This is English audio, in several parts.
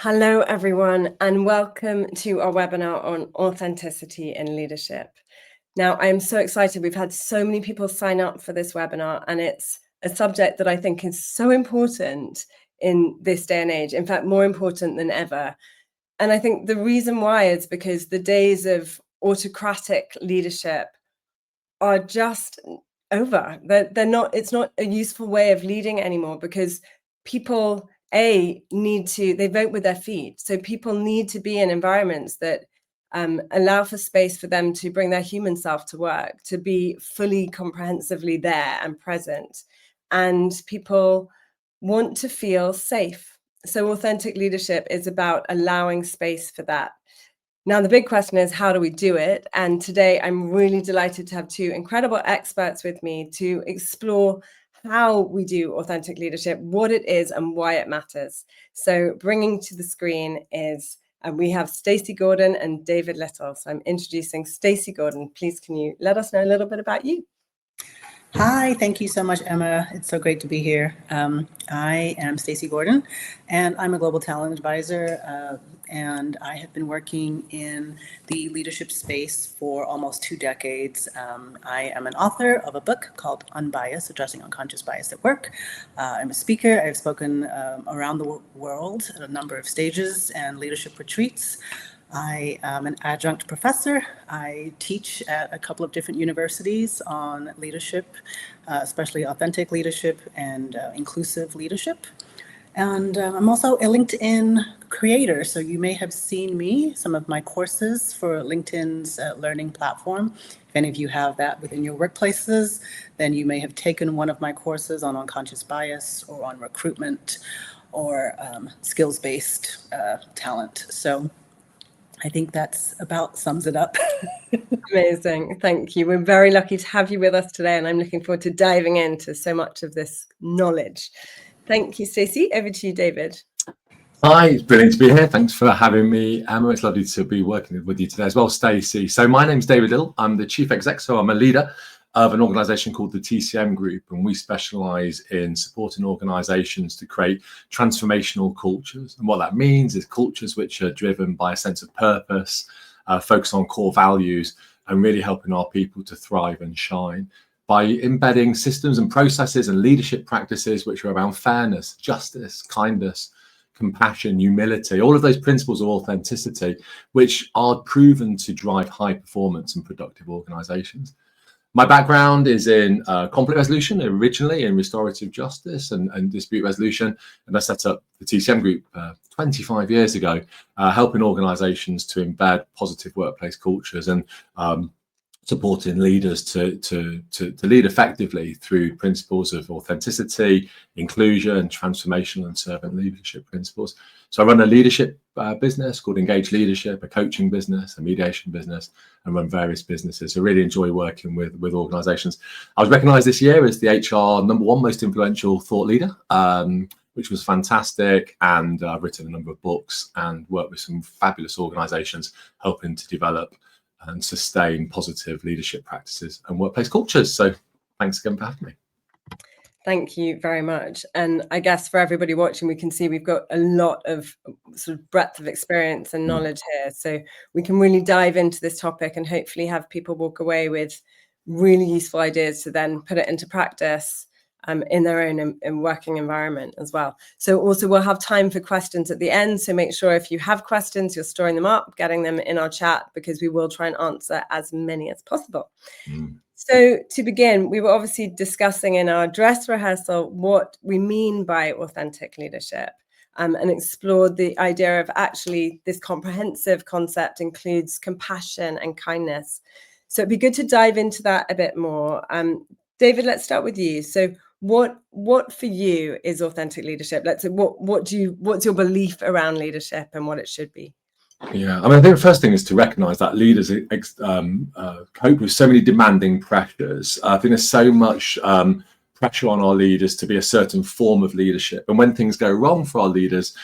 Hello, everyone, and welcome to our webinar on authenticity in leadership. Now, I'm so excited. We've had so many people sign up for this webinar, and it's a subject that I think is so important in this day and age, in fact, more important than ever. And I think the reason why is because the days of autocratic leadership are just over. They're not, it's not a useful way of leading anymore, because people they vote with their feet. So people need to be in environments that allow for space for them to bring their human self to work, to be fully comprehensively there and present. And people want to feel safe. So authentic leadership is about allowing space for that. Now, the big question is, how do we do it? And today I'm really delighted to have two incredible experts with me to explore how we do authentic leadership, what it is and why it matters. So bringing to the screen is, we have Stacey Gordon and David Liddle. So I'm introducing Stacey Gordon. Please, can you let us know a little bit about you? Hi, thank you so much, Emma. It's so great to be here. I am Stacey Gordon, and I'm a global talent advisor, and I have been working in the leadership space for almost 2 decades. I am an author of a book called Unbiased, Addressing Unconscious Bias at Work. I'm a speaker. I've spoken around the world at a number of stages and leadership retreats. I am an adjunct professor. I teach at a couple of different universities on leadership, especially authentic leadership and inclusive leadership. And I'm also a LinkedIn creator. So you may have seen some of my courses for LinkedIn's learning platform. If any of you have that within your workplaces, then you may have taken one of my courses on unconscious bias or on recruitment or skills-based talent. So I think that's about sums it up. Amazing. Thank you. We're very lucky to have you with us today, and I'm looking forward to diving into so much of this knowledge. Thank you, Stacey. Over to you, David. Hi, it's brilliant to be here. Thanks for having me, Emma. It's lovely to be working with you today as well, Stacey. So my name's David Liddle. I'm the chief exec, so I'm a leader of an organisation called the TCM Group, and we specialise in supporting organisations to create transformational cultures. And what that means is cultures which are driven by a sense of purpose, focus on core values, and really helping our people to thrive and shine by embedding systems and processes and leadership practices which are around fairness, justice, kindness, compassion, humility, all of those principles of authenticity, which are proven to drive high performance and productive organisations. My background is in conflict resolution, originally in restorative justice and dispute resolution, and I set up the TCM Group 25 years ago, helping organisations to embed positive workplace cultures and supporting leaders to lead effectively through principles of authenticity, inclusion, transformational and servant leadership principles. So I run a leadership business called Engage Leadership, a coaching business, a mediation business, and run various businesses. So I really enjoy working with organisations. I was recognised this year as the HR #1 most influential thought leader, which was fantastic. And I've written a number of books and worked with some fabulous organisations helping to develop and sustain positive leadership practices and workplace cultures. So thanks again for having me. Thank you very much. And I guess for everybody watching, we can see we've got a lot of sort of breadth of experience and knowledge here. So we can really dive into this topic and hopefully have people walk away with really useful ideas to then put it into practice in their own working environment as well. So also we'll have time for questions at the end. So make sure if you have questions, you're storing them up, getting them in our chat, because we will try and answer as many as possible. So to begin, we were obviously discussing in our dress rehearsal what we mean by authentic leadership, and explored the idea of actually this comprehensive concept includes compassion and kindness. So it'd be good to dive into that a bit more. David, let's start with you. So what for you is authentic leadership? Let's say what's your belief around leadership and what it should be? Yeah, I mean, I think the first thing is to recognise that leaders cope with so many demanding pressures. I think there's so much pressure on our leaders to be a certain form of leadership, and when things go wrong for our leaders,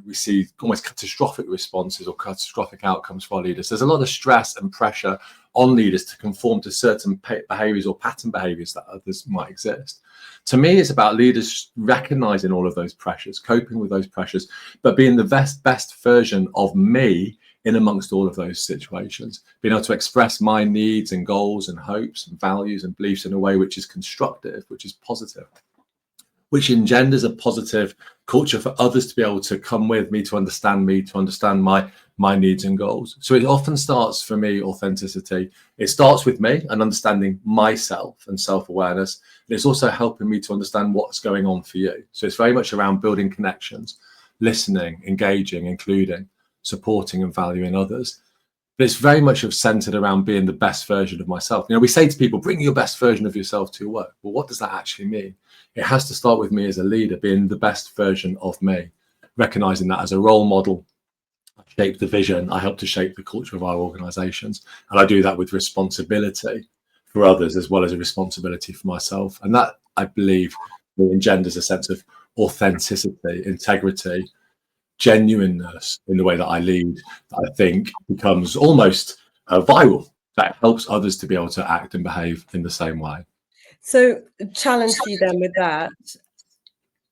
we see almost catastrophic responses or catastrophic outcomes for our leaders. There's a lot of stress and pressure on leaders to conform to certain behaviours or pattern behaviours that others might exist. To me, it's about leaders recognizing all of those pressures, coping with those pressures, but being the best version of me in amongst all of those situations, being able to express my needs and goals and hopes and values and beliefs in a way which is constructive, which is positive, which engenders a positive culture for others to be able to come with me, to understand my needs and goals. So it often starts, for me, authenticity. It starts with me and understanding myself and self-awareness. And it's also helping me to understand what's going on for you. So it's very much around building connections, listening, engaging, including, supporting and valuing others. But it's very much centered around being the best version of myself. You know, we say to people, bring your best version of yourself to your work. Well, what does that actually mean? It has to start with me as a leader, being the best version of me, recognizing that as a role model. I shape the vision. I help to shape the culture of our organizations. And I do that with responsibility for others as well as a responsibility for myself. And that, I believe, engenders a sense of authenticity, integrity, genuineness in the way that I lead, that I think becomes almost viral. That helps others to be able to act and behave in the same way. So, challenge for you then with that.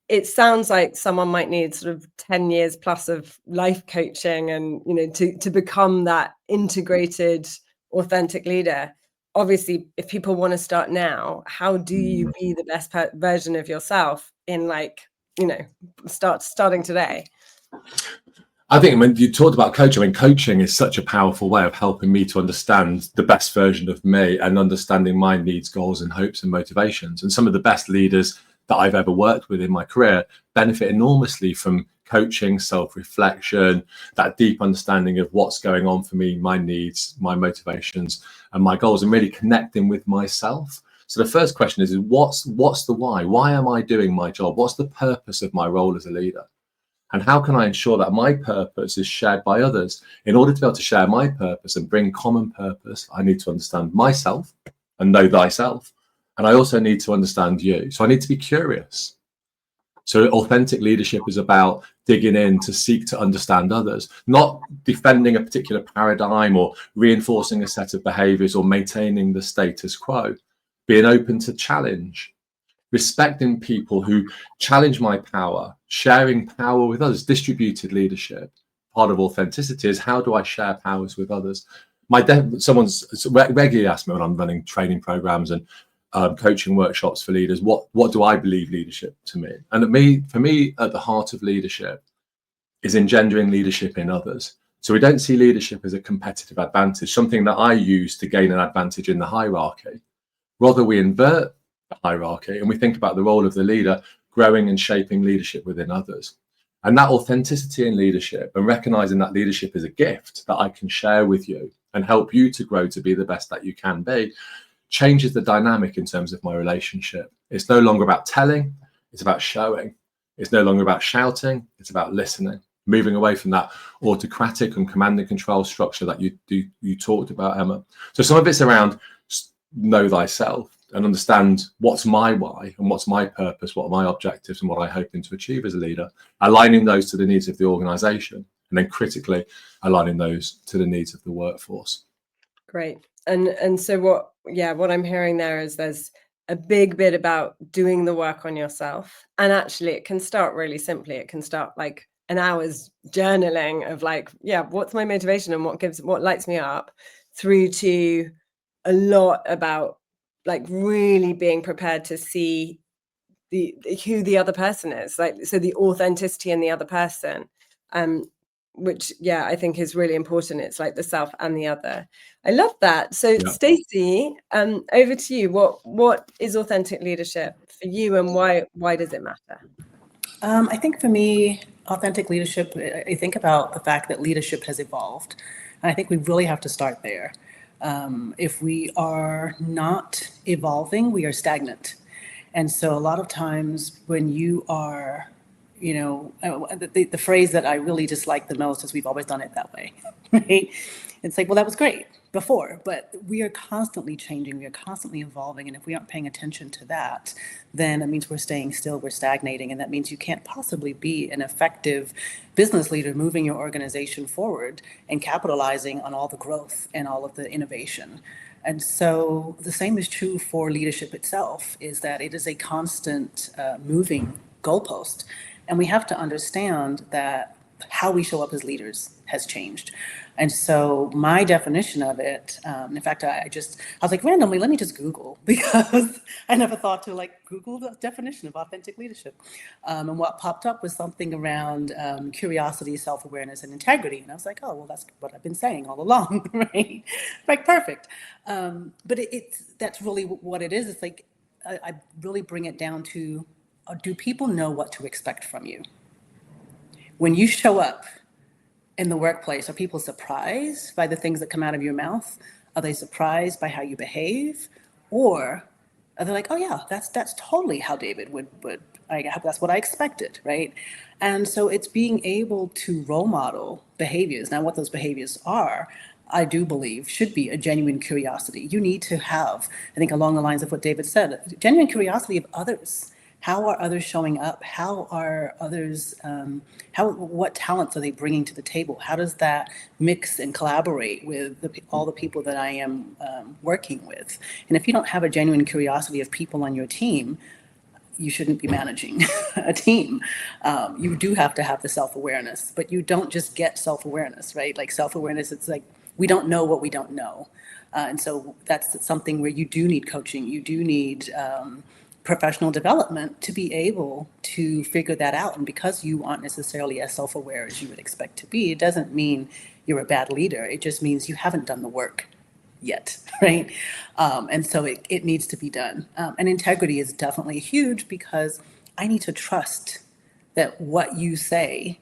It sounds like someone might need sort of 10 years plus of life coaching and, you know, to become that integrated, authentic leader. Obviously, if people want to start now, how do you be the best version of yourself in, like, you know, starting today? I think when you talked about coaching, I mean, coaching is such a powerful way of helping me to understand the best version of me and understanding my needs, goals, and hopes and motivations. And some of the best leaders that I've ever worked with in my career benefit enormously from coaching, self-reflection, that deep understanding of what's going on for me, my needs, my motivations, and my goals, and really connecting with myself. So the first question is what's the why? Why am I doing my job? What's the purpose of my role as a leader? And how can I ensure that my purpose is shared by others? In order to be able to share my purpose and bring common purpose, I need to understand myself and know thyself. And I also need to understand you. So I need to be curious. So authentic leadership is about digging in to seek to understand others, not defending a particular paradigm or reinforcing a set of behaviors or maintaining the status quo, being open to challenge, respecting people who challenge my power, sharing power with others, distributed leadership. Part of authenticity is how do I share powers with others? Someone's regularly asked me when I'm running training programs and coaching workshops for leaders, what do I believe leadership to me? And for me, at the heart of leadership is engendering leadership in others. So we don't see leadership as a competitive advantage, something that I use to gain an advantage in the hierarchy. Rather, we invert the hierarchy and we think about the role of the leader growing and shaping leadership within others. And that authenticity in leadership and recognizing that leadership is a gift that I can share with you and help you to grow to be the best that you can be changes the dynamic in terms of my relationship. It's no longer about telling, it's about showing. It's no longer about shouting, it's about listening, moving away from that autocratic and command and control structure that you talked about, Emma. So some of it's around know thyself and understand what's my why and what's my purpose, what are my objectives and what I'm hoping to achieve as a leader, aligning those to the needs of the organization, and then critically aligning those to the needs of the workforce. Great. And so what I'm hearing there is there's a big bit about doing the work on yourself. And actually it can start really simply. It can start like an hour's journaling of like, what's my motivation and what lights me up, through to a lot about like really being prepared to see who the other person is, like, so the authenticity in the other person, which I think is really important. It's like the self and the other. I love that. So Stacey, over to you. What is authentic leadership for you, and why does it matter? I think for me, authentic leadership, I think about the fact that leadership has evolved. And I think we really have to start there. If we are not evolving, we are stagnant. And so a lot of times when you are, the phrase that I really dislike the most is we've always done it that way, right? It's like, well, that was great before, but we are constantly changing, we are constantly evolving. And if we aren't paying attention to that, then it means we're staying still, we're stagnating. And that means you can't possibly be an effective business leader moving your organization forward and capitalizing on all the growth and all of the innovation. And so the same is true for leadership itself, is that it is a constant moving goalpost. And we have to understand that how we show up as leaders has changed. And so my definition of it, in fact, I was like, randomly, let me just Google, because I never thought to like Google the definition of authentic leadership. And what popped up was something around curiosity, self-awareness, and integrity. And I was like, oh, well, that's what I've been saying all along, right? Like, perfect. But that's really what it is. It's like, I really bring it down to, do people know what to expect from you? When you show up in the workplace, are people surprised by the things that come out of your mouth? Are they surprised by how you behave? Or are they like, oh yeah, that's totally how David would that's what I expected, right? And so it's being able to role model behaviors. Now, what those behaviors are, I do believe, should be a genuine curiosity. You need to have, I think along the lines of what David said, genuine curiosity of others. How are others showing up? How are others, what talents are they bringing to the table? How does that mix and collaborate with all the people that I am working with? And if you don't have a genuine curiosity of people on your team, you shouldn't be managing a team. You do have to have the self-awareness, but you don't just get self-awareness, right? Like self-awareness, it's like, we don't know what we don't know. And so that's something where you do need coaching. You do need professional development to be able to figure that out. And because you aren't necessarily as self-aware as you would expect to be, it doesn't mean you're a bad leader. It just means you haven't done the work yet, right? And so it needs to be done. And integrity is definitely huge, because I need to trust that what you say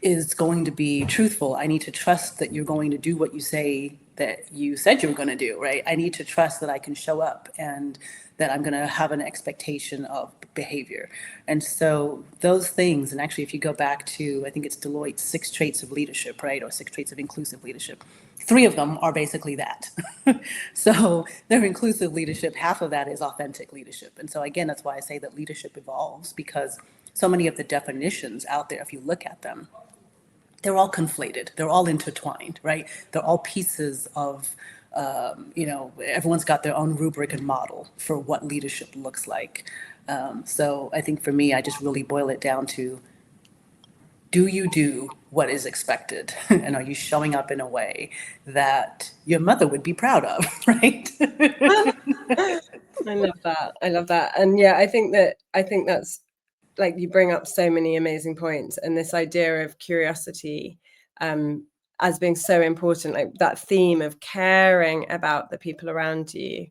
is going to be truthful. I need to trust that you're going to do what you say that you said you were going to do, right? I need to trust that I can show up and that I'm going to have an expectation of behavior. And so those things, and actually if you go back to, I think it's Deloitte's 6 traits of leadership, right? Or 6 traits of inclusive leadership. 3 of them are basically that. So they're inclusive leadership. Half of that is authentic leadership. And so again, that's why I say that leadership evolves, because so many of the definitions out there, if you look at them, they're all conflated. They're all intertwined, right? They're all pieces of, everyone's got their own rubric and model for what leadership looks like. So I think for me, I just really boil it down to, do you do what is expected? And are you showing up in a way that your mother would be proud of, right? I love that. I love that. And yeah, I think that's, like, you bring up so many amazing points, and this idea of curiosity as being so important, like that theme of caring about the people around you.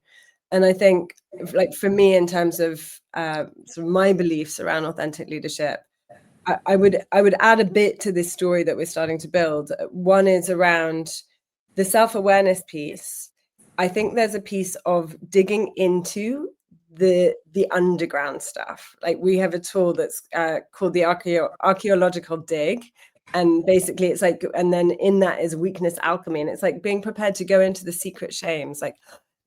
And I think, like, for me, in terms of sort of my beliefs around authentic leadership, I would add a bit to this story that we're starting to build. One is around the self-awareness piece. I think there's a piece of digging into the underground stuff. Like, we have a tool that's called the archaeological dig, and basically it's like, and then in that is weakness alchemy, and it's like being prepared to go into the secret shames, like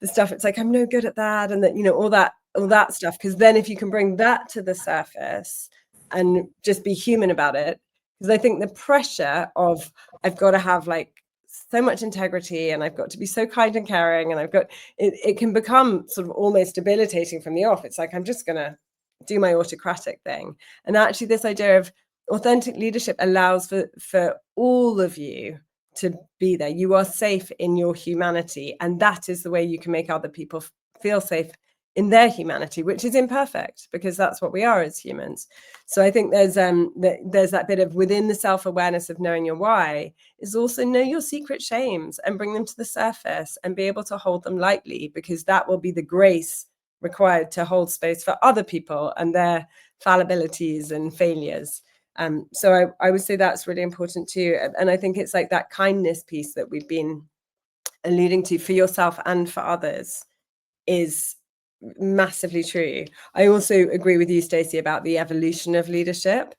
the stuff, it's like, I'm no good at that, and that, all that stuff, because then if you can bring that to the surface and just be human about it, because I think the pressure of, I've got to have like so much integrity, and I've got to be so kind and caring, and I've got it can become sort of almost debilitating from the off. It's like, I'm just gonna do my autocratic thing. And actually this idea of authentic leadership allows for all of you to be there. You are safe in your humanity, and that is the way you can make other people feel safe in their humanity, which is imperfect, because that's what we are as humans. So I think there's that bit of, within the self-awareness of knowing your why, is also know your secret shames and bring them to the surface and be able to hold them lightly, because that will be the grace required to hold space for other people and their fallibilities and failures. So I would say that's really important too. And I think it's like that kindness piece that we've been alluding to for yourself and for others is massively true. I also agree with you, Stacey, about the evolution of leadership.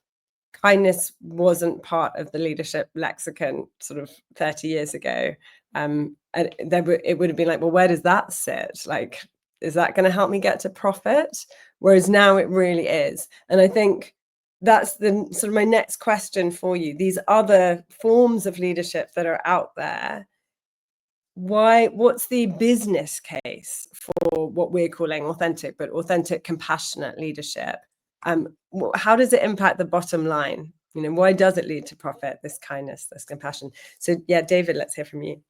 Kindness wasn't part of the leadership lexicon sort of 30 years ago. And it would have been like, well, where does that sit? Like, is that going to help me get to profit? Whereas now it really is. And I think that's the sort of my next question for you. These other forms of leadership that are out there, what's the business case for what we're calling authentic, but authentic, compassionate leadership? How does it impact the bottom line? You know, why does it lead to profit, this kindness, this compassion? So yeah, David, let's hear from you.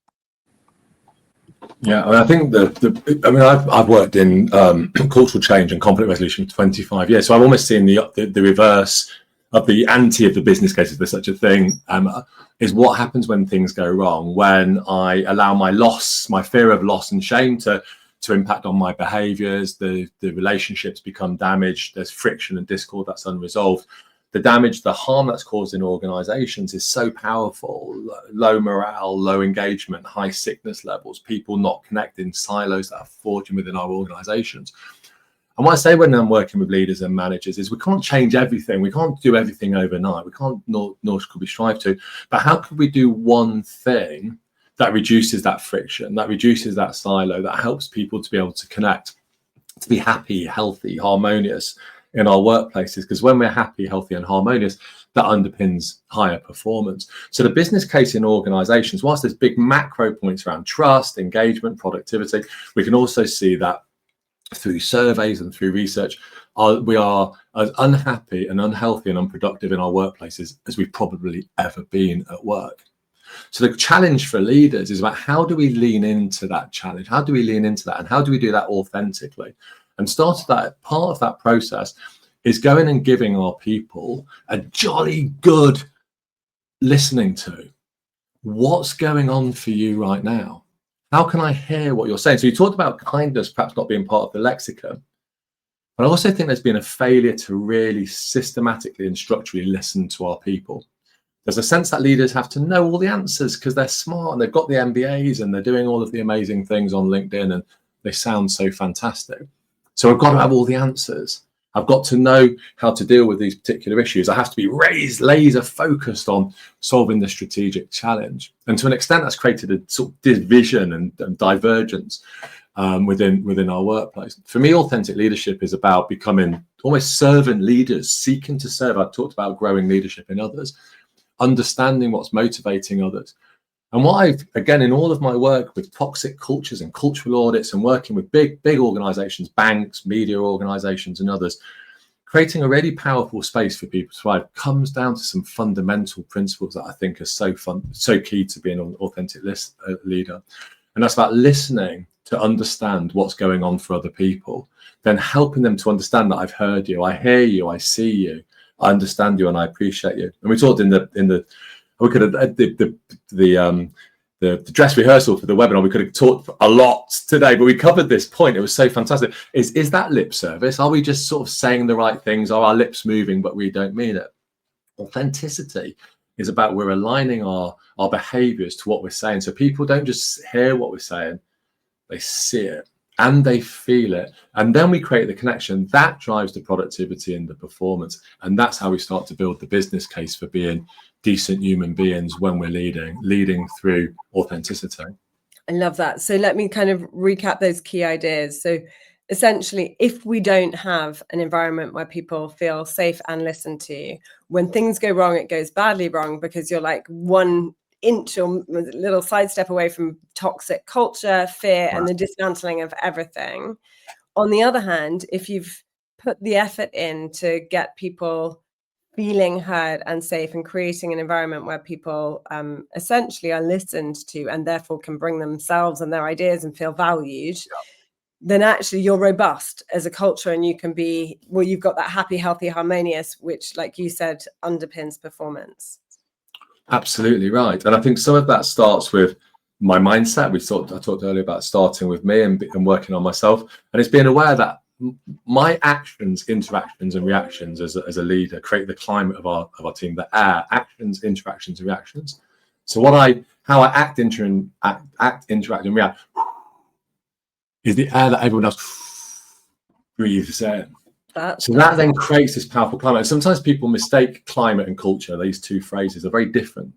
Yeah, I think I've worked in cultural change and conflict resolution for 25 years, so I've almost seen the reverse of the anti of the business case, if there's such a thing, is what happens when things go wrong, when I allow my fear of loss and shame to impact on my behaviors, the relationships become damaged, there's friction and discord that's unresolved. The damage, the harm that's caused in organizations is so powerful. Low morale, low engagement, high sickness levels, people not connecting, silos that are forging within our organizations. And what I say when I'm working with leaders and managers is we can't change everything. We can't do everything overnight. We can't, nor could we strive to. But how could we do one thing that reduces that friction, that reduces that silo, that helps people to be able to connect, to be happy, healthy, harmonious in our workplaces? Because when we're happy, healthy, and harmonious, that underpins higher performance. So the business case in organizations, whilst there's big macro points around trust, engagement, productivity, we can also see that through surveys and through research, we are as unhappy and unhealthy and unproductive in our workplaces as we've probably ever been at work. So the challenge for leaders is about how do we lean into that challenge? How do we lean into that? And how do we do that authentically? And part of that process is going and giving our people a jolly good listening to. What's going on for you right now? How can I hear what you're saying? So you talked about kindness perhaps not being part of the lexicon, but I also think there's been a failure to really systematically and structurally listen to our people. There's a sense that leaders have to know all the answers because they're smart and they've got the MBAs and they're doing all of the amazing things on LinkedIn and they sound so fantastic. So I've got to have all the answers. I've got to know how to deal with these particular issues. I have to be laser focused on solving the strategic challenge. And to an extent, that's created a sort of division and divergence within our workplace. For me, authentic leadership is about becoming almost servant leaders, seeking to serve. I've talked about growing leadership in others, understanding what's motivating others. And what I've, again, in all of my work with toxic cultures and cultural audits and working with big organizations, banks, media organizations and others, creating a really powerful space for people to thrive comes down to some fundamental principles that I think are so key to being an authentic leader. And that's about listening to understand what's going on for other people, then helping them to understand that I've heard you, I hear you, I see you, I understand you, and I appreciate you. And we talked we could have the dress rehearsal for the webinar. We could have talked a lot today, but we covered this point. It was so fantastic. Is that lip service? Are we just sort of saying the right things? Are our lips moving, but we don't mean it? Authenticity is about we're aligning our behaviors to what we're saying. So people don't just hear what we're saying, they see it and they feel it. And then we create the connection that drives the productivity and the performance. And that's how we start to build the business case for being decent human beings when we're leading through authenticity. I love that. So let me kind of recap those key ideas. So essentially, if we don't have an environment where people feel safe and listened to, when things go wrong, it goes badly wrong because you're like 1 inch or little sidestep away from toxic culture, fear, and the dismantling of everything. On the other hand, if you've put the effort in to get people feeling heard and safe and creating an environment where people essentially are listened to and therefore can bring themselves and their ideas and feel valued, then actually you're robust as a culture and you can be, well, you've got that happy, healthy, harmonious, which, like you said, underpins performance. Absolutely right. And I think some of that starts with my mindset. I talked earlier about starting with me and working on myself. And it's being aware that my actions, interactions, and reactions as a leader create the climate of our team. The air, actions, interactions, and reactions. So how I act, interact, and react is the air that everyone else breathes in. So that then creates this powerful climate. And sometimes people mistake climate and culture. These two phrases are very different.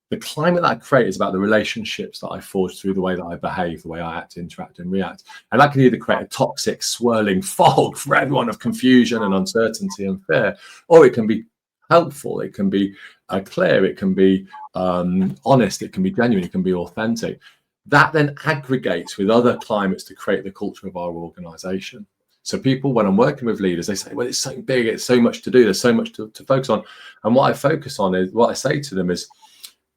The climate that I create is about the relationships that I forge through the way that I behave, the way I act, interact, and react. And that can either create a toxic, swirling fog for everyone of confusion and uncertainty and fear, or it can be helpful, it can be clear, it can be honest, it can be genuine, it can be authentic. That then aggregates with other climates to create the culture of our organization. So people, when I'm working with leaders, they say, well, it's so big, it's so much to do, there's so much to focus on. And what I focus on is, what I say to them is,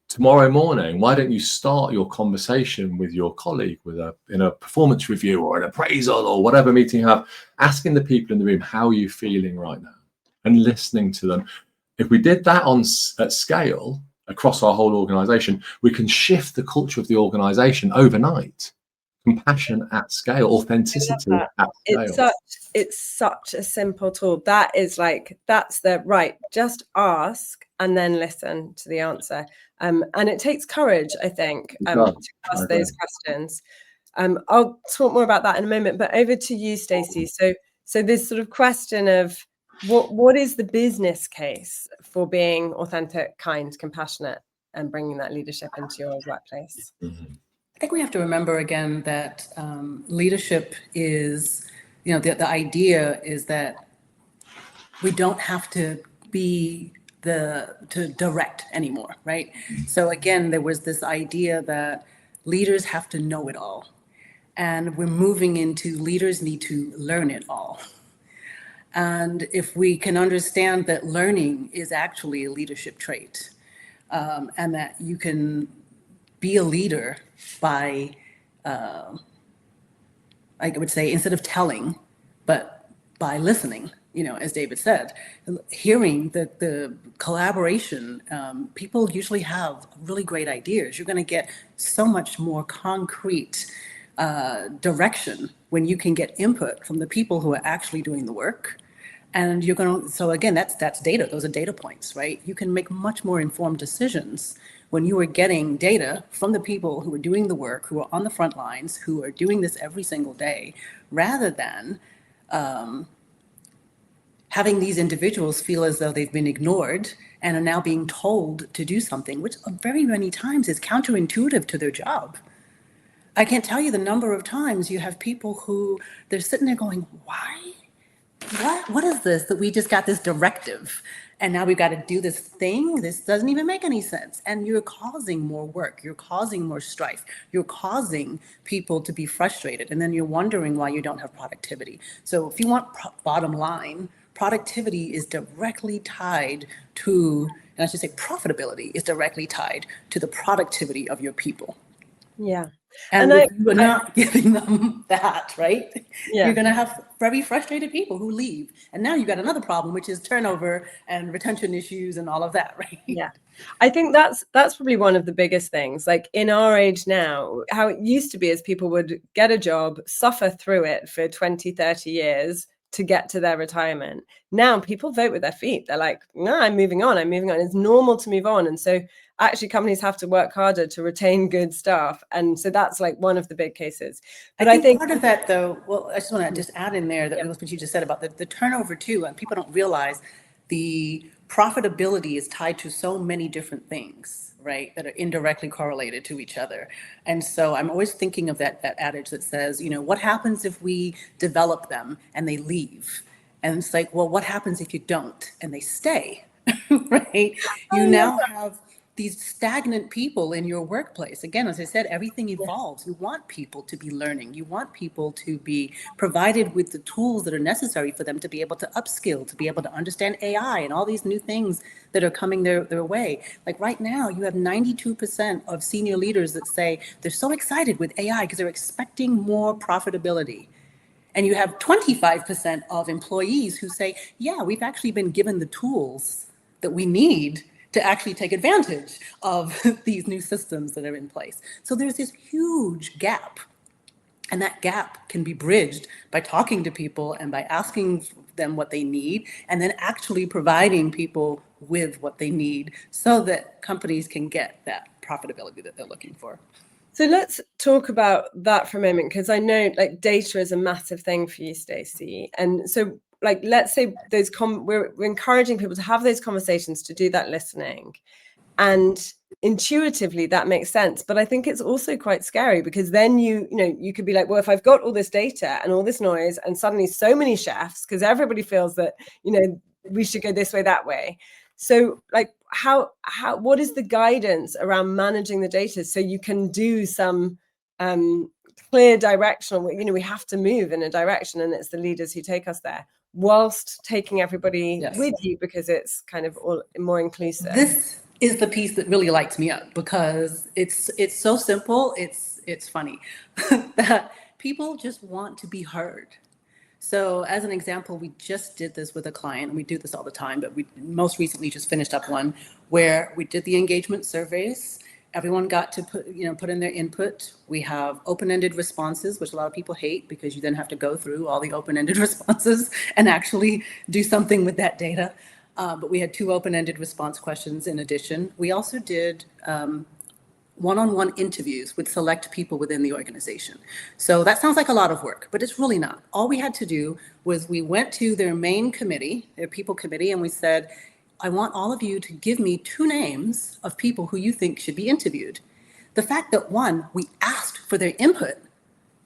tomorrow morning, why don't you start your conversation with your colleague in a performance review or an appraisal or whatever meeting you have, asking the people in the room, how are you feeling right now? And listening to them. If we did that at scale across our whole organization, we can shift the culture of the organization overnight. Compassion at scale, authenticity at scale. It's such a simple tool. That's the right. Just ask and then listen to the answer. And it takes courage, I think, to ask those questions. I'll talk more about that in a moment, but over to you, Stacey. So this sort of question of what is the business case for being authentic, kind, compassionate, and bringing that leadership into your workplace? Mm-hmm. I think we have to remember again that leadership is, the idea is that we don't have to be to direct anymore, right? So again, there was this idea that leaders have to know it all. And we're moving into leaders need to learn it all. And if we can understand that learning is actually a leadership trait, and that you can be a leader by, I would say, instead of telling, but by listening, as David said, hearing the collaboration. People usually have really great ideas. You're going to get so much more concrete direction when you can get input from the people who are actually doing the work. And you're going to, so again, that's data. Those are data points, right? You can make much more informed decisions when you are getting data from the people who are doing the work, who are on the front lines, who are doing this every single day, rather than having these individuals feel as though they've been ignored and are now being told to do something, which very many times is counterintuitive to their job. I can't tell you the number of times you have people who they're sitting there going, why? What is this that we just got this directive and now we've got to do this thing? This doesn't even make any sense. And you're causing more work. You're causing more strife. You're causing people to be frustrated. And then you're wondering why you don't have productivity. So if you want bottom line, productivity is directly tied to, and I should say profitability is directly tied to the productivity of your people. Yeah. And if you're not giving them that, right? Yeah. You're going to have very frustrated people who leave. And now you've got another problem, which is turnover and retention issues and all of that, right? Yeah. I think that's probably one of the biggest things. Like in our age now, how it used to be is people would get a job, suffer through it for 20, 30 years to get to their retirement. Now people vote with their feet. They're like, no, I'm moving on. It's normal to move on. And so actually companies have to work harder to retain good staff. And so that's like one of the big cases. But I think part of that though, well, I just want to just add in there that what you just said about the turnover too, and people don't realize the profitability is tied to so many different things, right, that are indirectly correlated to each other. And so I'm always thinking of that adage that says, what happens if we develop them and they leave? And it's like, well, what happens if you don't and they stay, right? You now have these stagnant people in your workplace. Again, as I said, everything evolves. You want people to be learning. You want people to be provided with the tools that are necessary for them to be able to upskill, to be able to understand AI and all these new things that are coming their way. Like right now, you have 92% of senior leaders that say they're so excited with AI because they're expecting more profitability. And you have 25% of employees who say, yeah, we've actually been given the tools that we need to actually take advantage of these new systems that are in place. So there's this huge gap. And that gap can be bridged by talking to people and by asking them what they need, and then actually providing people with what they need so that companies can get that profitability that they're looking for. So let's talk about that for a moment, because I know like data is a massive thing for you, Stacey. And so like, let's say we're encouraging people to have those conversations, to do that listening. And intuitively that makes sense. But I think it's also quite scary, because then you could be like, well, if I've got all this data and all this noise and suddenly so many chefs, because everybody feels that, we should go this way, that way. So like what is the guidance around managing the data so you can do some clear directional, we have to move in a direction, and it's the leaders who take us there, whilst taking everybody with you, because it's kind of all more inclusive. This is the piece that really lights me up, because it's so simple. It's funny that people just want to be heard. So as an example, we just did this with a client. We do this all the time, but we most recently just finished up one where we did the engagement surveys. Everyone got to put in their input. We have open-ended responses, which a lot of people hate, because you then have to go through all the open-ended responses and actually do something with that data. But we had 2 open-ended response questions in addition. We also did one-on-one interviews with select people within the organization. So that sounds like a lot of work, but it's really not. All we had to do was we went to their main committee, their people committee, and we said, I want all of you to give me 2 names of people who you think should be interviewed. The fact that, one, we asked for their input,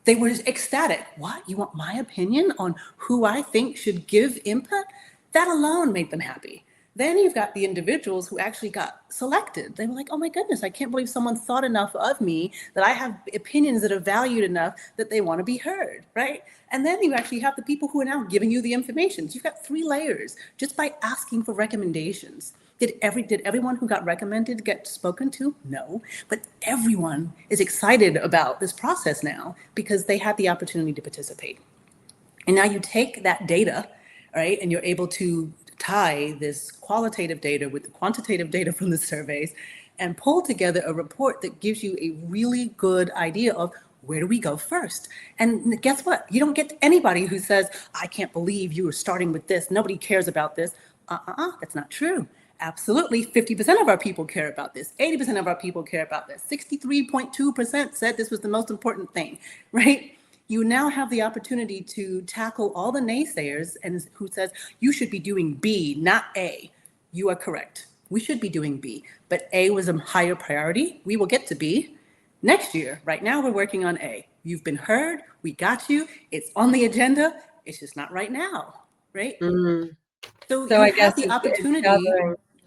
they were ecstatic. What? You want my opinion on who I think should give input? That alone made them happy. Then you've got the individuals who actually got selected. They were like, oh my goodness, I can't believe someone thought enough of me, that I have opinions that are valued enough that they want to be heard, right? And then you actually have the people who are now giving you the information. So you've got 3 layers just by asking for recommendations. Did everyone who got recommended get spoken to? No, but everyone is excited about this process now because they had the opportunity to participate. And now you take that data, right, and you're able to tie this qualitative data with the quantitative data from the surveys and pull together a report that gives you a really good idea of where do we go first. And guess what? You don't get anybody who says, I can't believe you were starting with this. Nobody cares about this. That's not true. Absolutely, 50% of our people care about this. 80% of our people care about this. 63.2% said this was the most important thing, right? You now have the opportunity to tackle all the naysayers and who says you should be doing B, not A. You are correct. We should be doing B, but A was a higher priority. We will get to B next year. Right now, we're working on A. You've been heard. We got you. It's on the agenda. It's just not right now, right? Mm-hmm. So I you have the opportunity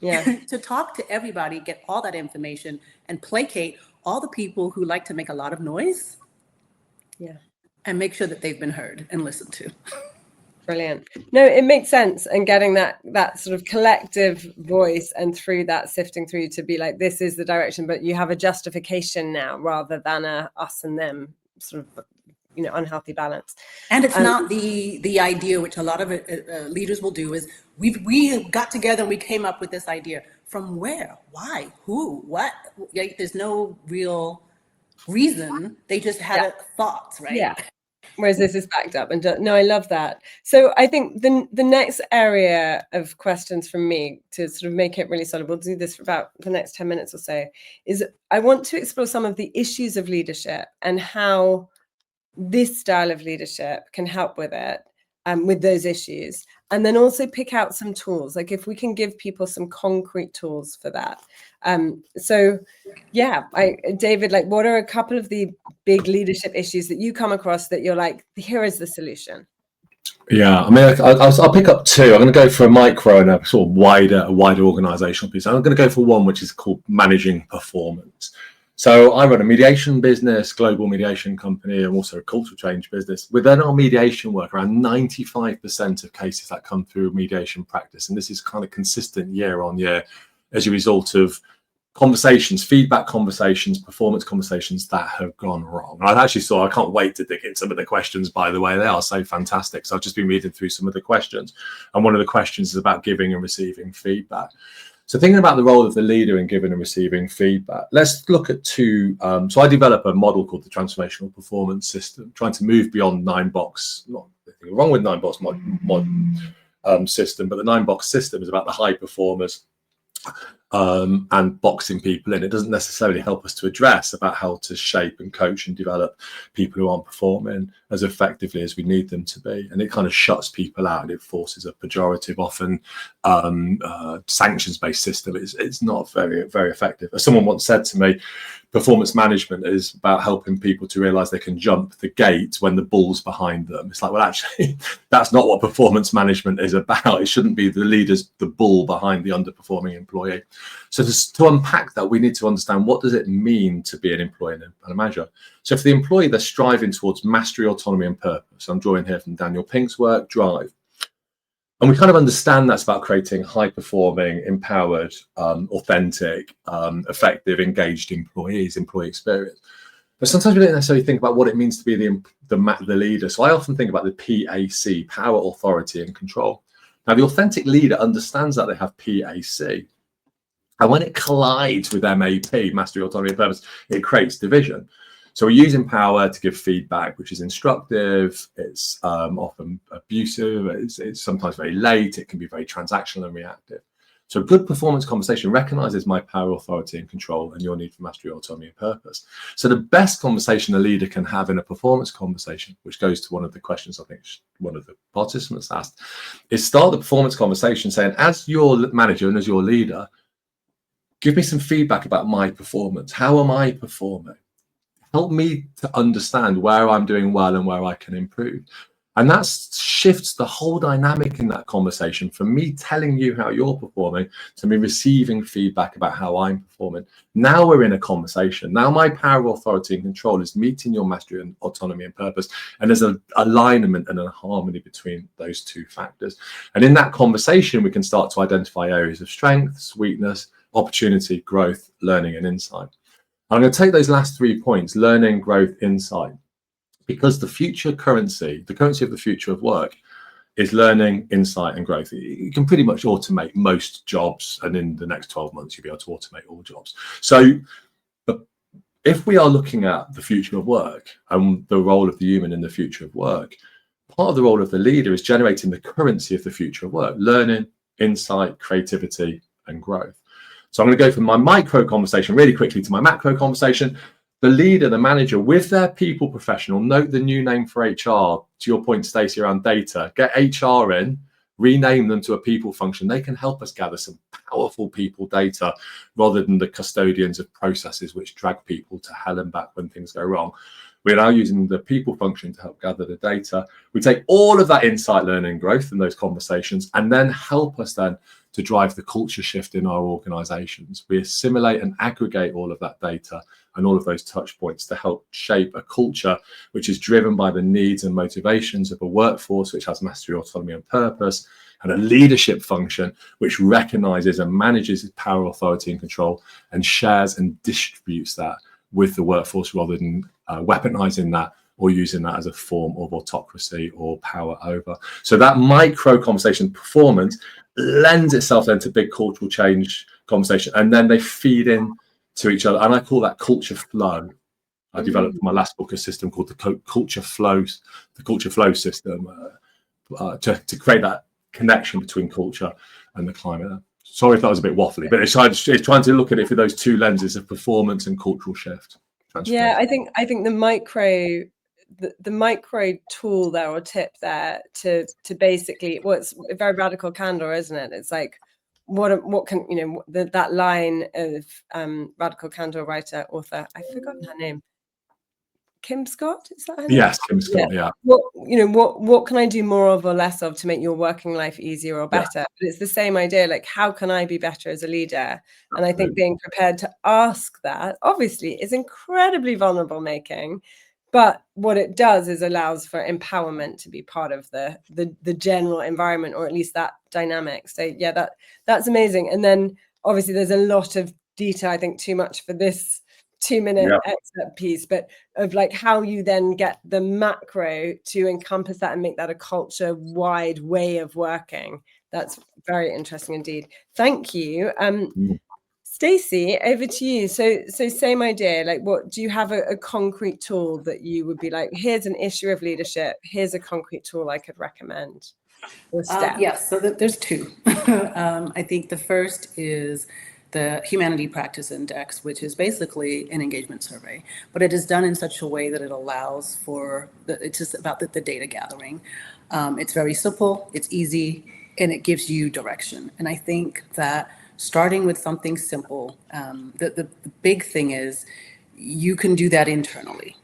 Yeah. to talk to everybody, get all that information, and placate all the people who like to make a lot of noise. Yeah. And make sure that they've been heard and listened to. Brilliant. No, it makes sense. And getting that sort of collective voice and through that sifting through to be like, this is the direction, but you have a justification now rather than a us and them sort of, unhealthy balance. And it's not the idea, which a lot of leaders will do, is we got together and we came up with this idea. From where? Why? Who? What? There's no real reason. They just had thoughts, right? Yeah. Whereas this is backed up. And no, I love that. So I think the next area of questions from me to sort of make it really solid, we'll do this for about the next 10 minutes or so, is I want to explore some of the issues of leadership and how this style of leadership can help with it, with those issues. And then also pick out some tools, like if we can give people some concrete tools for that. David, like what are a couple of the big leadership issues that you come across that you're like, here is the solution? Yeah, I mean, I'll pick up 2. I'm going to go for a micro and a sort of wider organizational piece. I'm going to go for one which is called managing performance. So I run a mediation business, global mediation company, and also a cultural change business. Within our mediation work, around 95% of cases that come through mediation practice, and this is kind of consistent year on year as a result of conversations, feedback conversations, performance conversations that have gone wrong. And I can't wait to dig in some of the questions, by the way. They are so fantastic. So I've just been reading through some of the questions. And one of the questions is about giving and receiving feedback. So thinking about the role of the leader in giving and receiving feedback, let's look at 2. So I develop a model called the transformational performance system, trying to move beyond 9-box, not anything wrong with 9-box system, but the 9-box system is about the high performers and boxing people in. It doesn't necessarily help us to address about how to shape and coach and develop people who aren't performing as effectively as we need them to be. And it kind of shuts people out, and it forces a pejorative, often sanctions-based system. It's not very, very effective. As someone once said to me, performance management is about helping people to realize they can jump the gate when the bull's behind them. It's like, well, actually, that's not what performance management is about. It shouldn't be the leaders, the bull behind the underperforming employee. So to unpack that, we need to understand, what does it mean to be an employee and a manager? So for the employee, they're striving towards mastery, autonomy, and purpose. I'm drawing here from Daniel Pink's work, Drive. And we kind of understand that's about creating high-performing, empowered, authentic, effective, engaged employee experience. But sometimes we don't necessarily think about what it means to be the leader. So I often think about the PAC, power, authority, and control. Now, the authentic leader understands that they have PAC. And when it collides with MAP, mastery, autonomy, and purpose, it creates division. So we're using power to give feedback, which is instructive. It's often abusive. It's sometimes very late. It can be very transactional and reactive. So a good performance conversation recognizes my power, authority, and control, and your need for mastery, autonomy, and purpose. So the best conversation a leader can have in a performance conversation, which goes to one of the questions I think one of the participants asked, is start the performance conversation saying, as your manager and as your leader, give me some feedback about my performance. How am I performing? Help me to understand where I'm doing well and where I can improve. And that shifts the whole dynamic in that conversation from me telling you how you're performing to me receiving feedback about how I'm performing. Now we're in a conversation. Now my power, authority, and control is meeting your mastery and autonomy and purpose. And there's an alignment and a harmony between those two factors. And in that conversation, we can start to identify areas of strengths, weakness, opportunity, growth, learning, and insight. I'm going to take those last 3 points, learning, growth, insight, because the future currency, the currency of the future of work, is learning, insight, and growth. You can pretty much automate most jobs, and in the next 12 months, you'll be able to automate all jobs. So if we are looking at the future of work and the role of the human in the future of work, part of the role of the leader is generating the currency of the future of work, learning, insight, creativity, and growth. So I'm going to go from my micro conversation really quickly to my macro conversation. The leader, the manager, with their people professional, note the new name for HR, to your point, Stacey, around data, get HR in, rename them to a people function. They can help us gather some powerful people data rather than the custodians of processes which drag people to hell and back when things go wrong. We're now using the people function to help gather the data. We take all of that insight, learning, growth in those conversations, and then help us then to drive the culture shift in our organizations. We assimilate and aggregate all of that data and all of those touch points to help shape a culture which is driven by the needs and motivations of a workforce which has mastery, autonomy, and purpose, and a leadership function which recognizes and manages its power, authority, and control, and shares and distributes that with the workforce rather than weaponizing that or using that as a form of autocracy or power over. So that micro conversation performance lends itself then to big cultural change conversation, and then they feed in to each other. And I call that culture flow. I developed my last book a system called the culture flow system to create that connection between culture and the climate. Sorry if that was a bit waffly, but it's trying to look at it through those two lenses of performance and cultural shift. Yeah, I think the micro tool there or tip there to basically, well, it's a very radical candor, isn't it? It's like what can that line of radical candor writer author, I've forgotten her name, Kim Scott, is that her name? Yes, Kim Scott. Yeah. What can I do more of or less of to make your working life easier or better? Yeah. But it's the same idea, like, how can I be better as a leader? And I think being prepared to ask that obviously is incredibly vulnerable making, but what it does is allows for empowerment to be part of the general environment, or at least that dynamic. So yeah, that's amazing. And then obviously there's a lot of detail, I think too much for this 2-minute excerpt piece, but of like how you then get the macro to encompass that and make that a culture wide way of working. That's very interesting indeed. Thank you. Stacey, over to you. So same idea, like, what do you have a concrete tool that you would be like, here's an issue of leadership, here's a concrete tool I could recommend? Or step? Yes, so there's two. I think the first is the Humanity Practice Index, which is basically an engagement survey, but it is done in such a way that it allows for, it's just about the data gathering. It's very simple, it's easy, and it gives you direction. And I think that starting with something simple, the big thing is you can do that internally.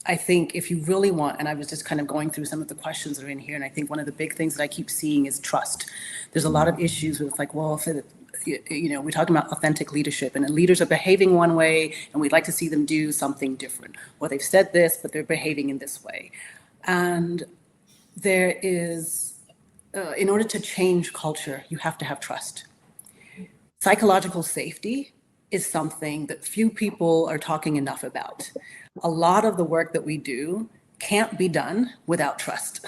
I think if you really want, and I was just kind of going through some of the questions that are in here, and I think one of the big things that I keep seeing is trust. There's a lot of issues with like, well, if it, we're talking about authentic leadership, and the leaders are behaving one way, and we'd like to see them do something different. Well, they've said this, but they're behaving in this way. And there is, in order to change culture, you have to have trust. Psychological safety is something that few people are talking enough about. A lot of the work that we do can't be done without trust.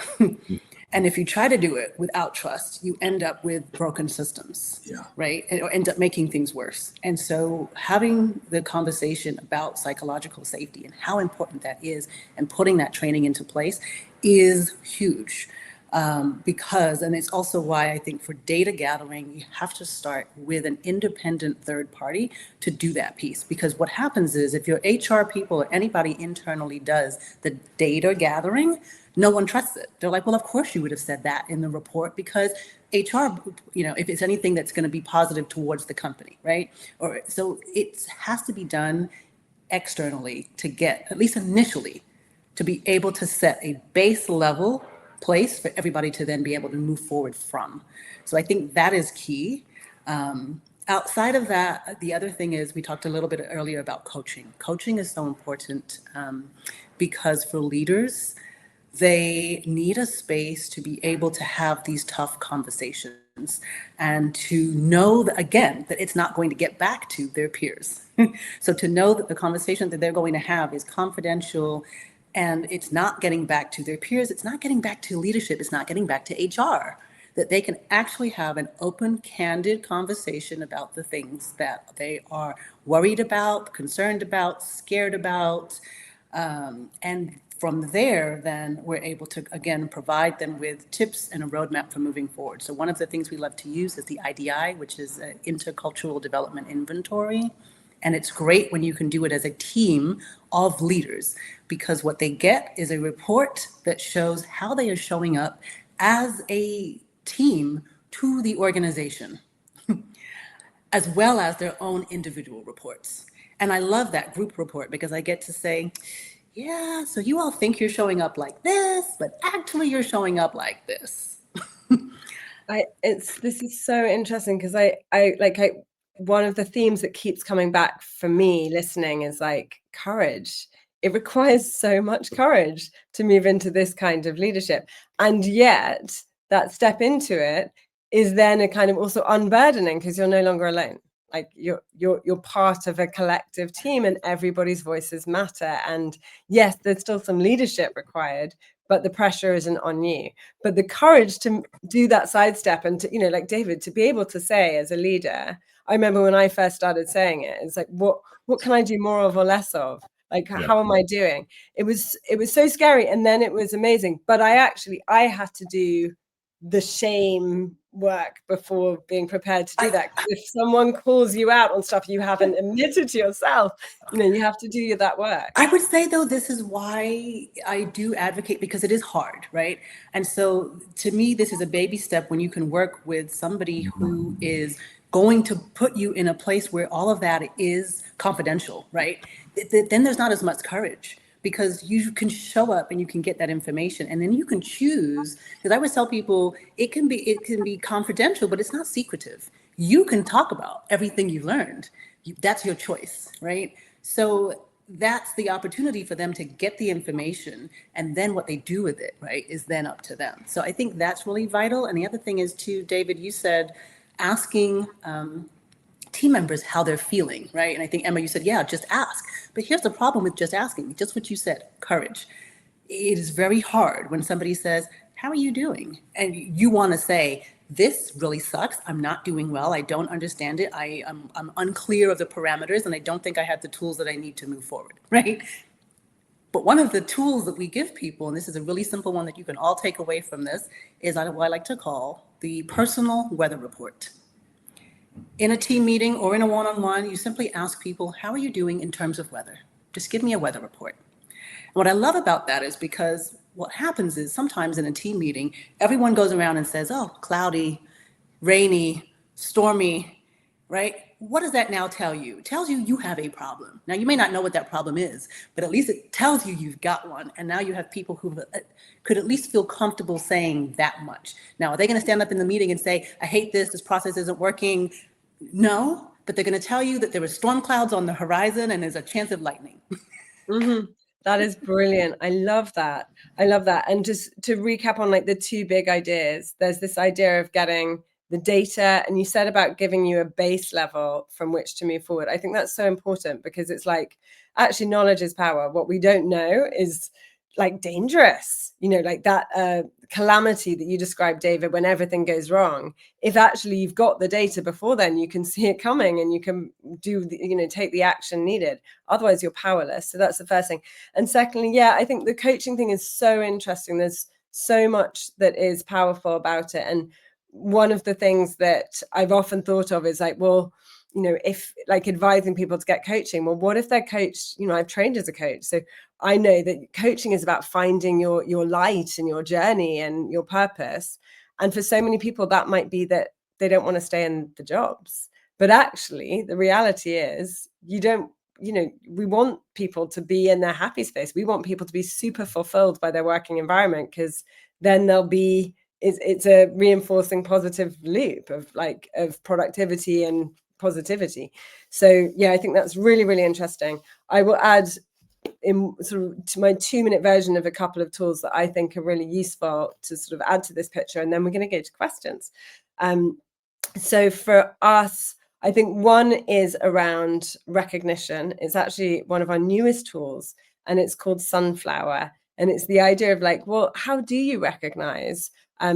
And if you try to do it without trust, you end up with broken systems, right? Or end up making things worse. And so having the conversation about psychological safety and how important that is and putting that training into place is huge. Because, and it's also why I think for data gathering, you have to start with an independent third party to do that piece. Because what happens is if your HR people or anybody internally does the data gathering, no one trusts it. They're like, well, of course you would have said that in the report because HR, if it's anything that's going to be positive towards the company, right? Or so it has to be done externally to get, at least initially, to be able to set a base level place for everybody to then be able to move forward from. So I think that is key. Outside of that, the other thing is we talked a little bit earlier about coaching. Coaching is so important because for leaders, they need a space to be able to have these tough conversations and to know that, again, that it's not going to get back to their peers. So to know that the conversation that they're going to have is confidential and it's not getting back to their peers, it's not getting back to leadership, it's not getting back to HR, that they can actually have an open, candid conversation about the things that they are worried about, concerned about, scared about. And from there, then we're able to, again, provide them with tips and a roadmap for moving forward. So one of the things we love to use is the IDI, which is an intercultural development inventory. And it's great when you can do it as a team of leaders, because what they get is a report that shows how they are showing up as a team to the organization, as well as their own individual reports. And I love that group report because I get to say, yeah, so you all think you're showing up like this, but actually you're showing up like this. This is so interesting because one of the themes that keeps coming back for me listening is like courage. It requires so much courage to move into this kind of leadership. And yet that step into it is then a kind of also unburdening because you're no longer alone. Like you're part of a collective team and everybody's voices matter. And yes, there's still some leadership required, but the pressure isn't on you. But the courage to do that sidestep and to, like David, to be able to say as a leader, I remember when I first started saying it, it's like, what can I do more of or less of? Like, how am I doing? It was so scary. And then it was amazing. But I had to do the shame work before being prepared to do that. If someone calls you out on stuff you haven't admitted to yourself, you have to do that work. I would say, though, this is why I do advocate, because it is hard, right? And so to me, this is a baby step when you can work with somebody who is going to put you in a place where all of that is confidential, right? Then there's not as much courage, because you can show up and you can get that information, and then you can choose. Because I always tell people it can be confidential, but it's not secretive. You can talk about everything you learned. That's your choice, right? So that's the opportunity for them to get the information, and then what they do with it, right, is then up to them. So I think that's really vital. And the other thing is too, David, you said asking team members how they're feeling, right? And I think, Emma, you said, yeah, just ask. But here's the problem with just asking, just what you said, courage. It is very hard when somebody says, how are you doing? And you want to say, this really sucks. I'm not doing well. I don't understand it. I'm unclear of the parameters, and I don't think I have the tools that I need to move forward, right? But one of the tools that we give people, and this is a really simple one that you can all take away from this, is what I like to call the personal weather report. In a team meeting or in a one-on-one, you simply ask people, how are you doing in terms of weather? Just give me a weather report. And what I love about that is because what happens is sometimes in a team meeting, everyone goes around and says, oh, cloudy, rainy, stormy, right? what does that now tell you? It tells you you have a problem. Now, you may not know what that problem is, but at least it tells you you've got one. And now you have people who could at least feel comfortable saying that much. Now, are they going to stand up in the meeting and say, I hate this process isn't working? No, but they're going to tell you that there are storm clouds on the horizon and there's a chance of lightning. Mm-hmm. That is brilliant. I love that. I love that. And just to recap on like the two big ideas, there's this idea of getting the data, and you said about giving you a base level from which to move forward. I think that's so important, because it's like, actually, knowledge is power. What we don't know is like dangerous, you know, like that calamity that you described, David, when everything goes wrong. If actually you've got the data before then, you can see it coming and you can do the, you know, take the action needed. Otherwise you're powerless. So that's the first thing. And secondly, yeah, I think the coaching thing is so interesting. There's so much that is powerful about it. And one of the things that I've often thought of is like, well, you know, if like advising people to get coaching, well, what if they're coached? You know, I've trained as a coach, so I know that coaching is about finding your light and your journey and your purpose. And for so many people, that might be that they don't want to stay in the jobs. But actually, the reality is you don't, you know, we want people to be in their happy space. We want people to be super fulfilled by their working environment, because then they'll be, it's a reinforcing positive loop of like of productivity and positivity. So yeah, I think that's really, really interesting. I will add in sort of to my 2-minute version of a couple of tools that I think are really useful to sort of add to this picture, and then we're going to go to questions. So for us, I think one is around recognition. It's actually one of our newest tools, and it's called Sunflower. And it's the idea of like, well, how do you recognize? I